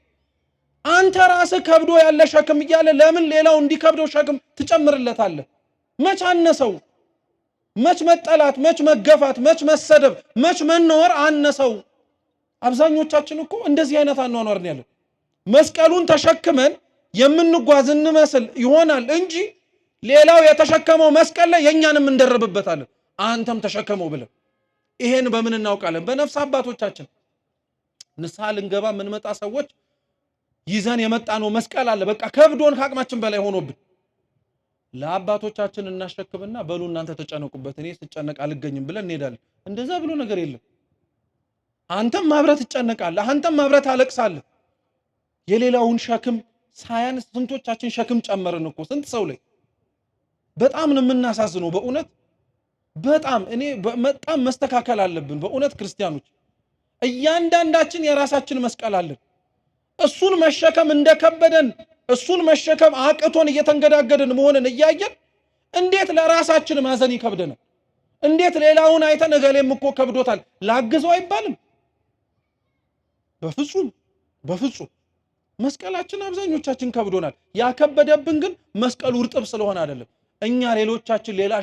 አንተ ራስህ ከብዶ ያለ ሸክም እያለ ለምን ሌላው እንዲከብደው ሸክም ትጨምርለታለህ? መች አነሰው? መች መጠላት፣ መች መገፋት፣ መች መሰደብ፣ መች መኖር አነሰው? አብዛኞቻችን እኮ እንደዚህ አይነት አኗኗር ነው ያለው። መስቀሉን ተሸክመን የምንጓዝ እንመስል ይሆናል እንጂ ሌላው የተሸከመው መስቀል ላይ የኛንም እንደረብበታለን። አንተም ተሸከመው ብለን ይሄን በምን እናውቃለን? በነፍስ አባቶቻችን ንስሐ ልንገባ የምንመጣ ሰዎች ይዘን የመጣነው መስቀል አለ። በቃ ከብዶን ከአቅማችን በላይ ሆኖብን ለአባቶቻችን እናሸክምና በሉ እናንተ ተጨነቁበት፣ እኔ ስጨነቅ አልገኝም ብለን እንሄዳለን። እንደዛ ብሎ ነገር የለም። አንተም ማብረት ትጨነቃለህ፣ አንተም ማብረት ታለቅሳለህ። የሌላውን ሸክም ሳያንስ ስንቶቻችን ሸክም ጨመርን እኮ ስንት ሰው ላይ። በጣም ነው የምናሳዝነው በእውነት በጣም እኔ በጣም መስተካከል አለብን በእውነት ክርስቲያኖች። እያንዳንዳችን የራሳችን መስቀል አለን። እሱን መሸከም እንደከበደን እሱን መሸከም አቅቶን እየተንገዳገድን መሆንን እያየን እንዴት ለራሳችን ማዘን ይከብደናል? እንዴት ሌላውን አይተን እገሌም እኮ ከብዶታል ላግዘው አይባልም? በፍጹም በፍጹም። መስቀላችን አብዛኞቻችን ከብዶናል። ያከበደብን ግን መስቀሉ እርጥብ ስለሆነ አይደለም። እኛ ሌሎቻችን ሌላ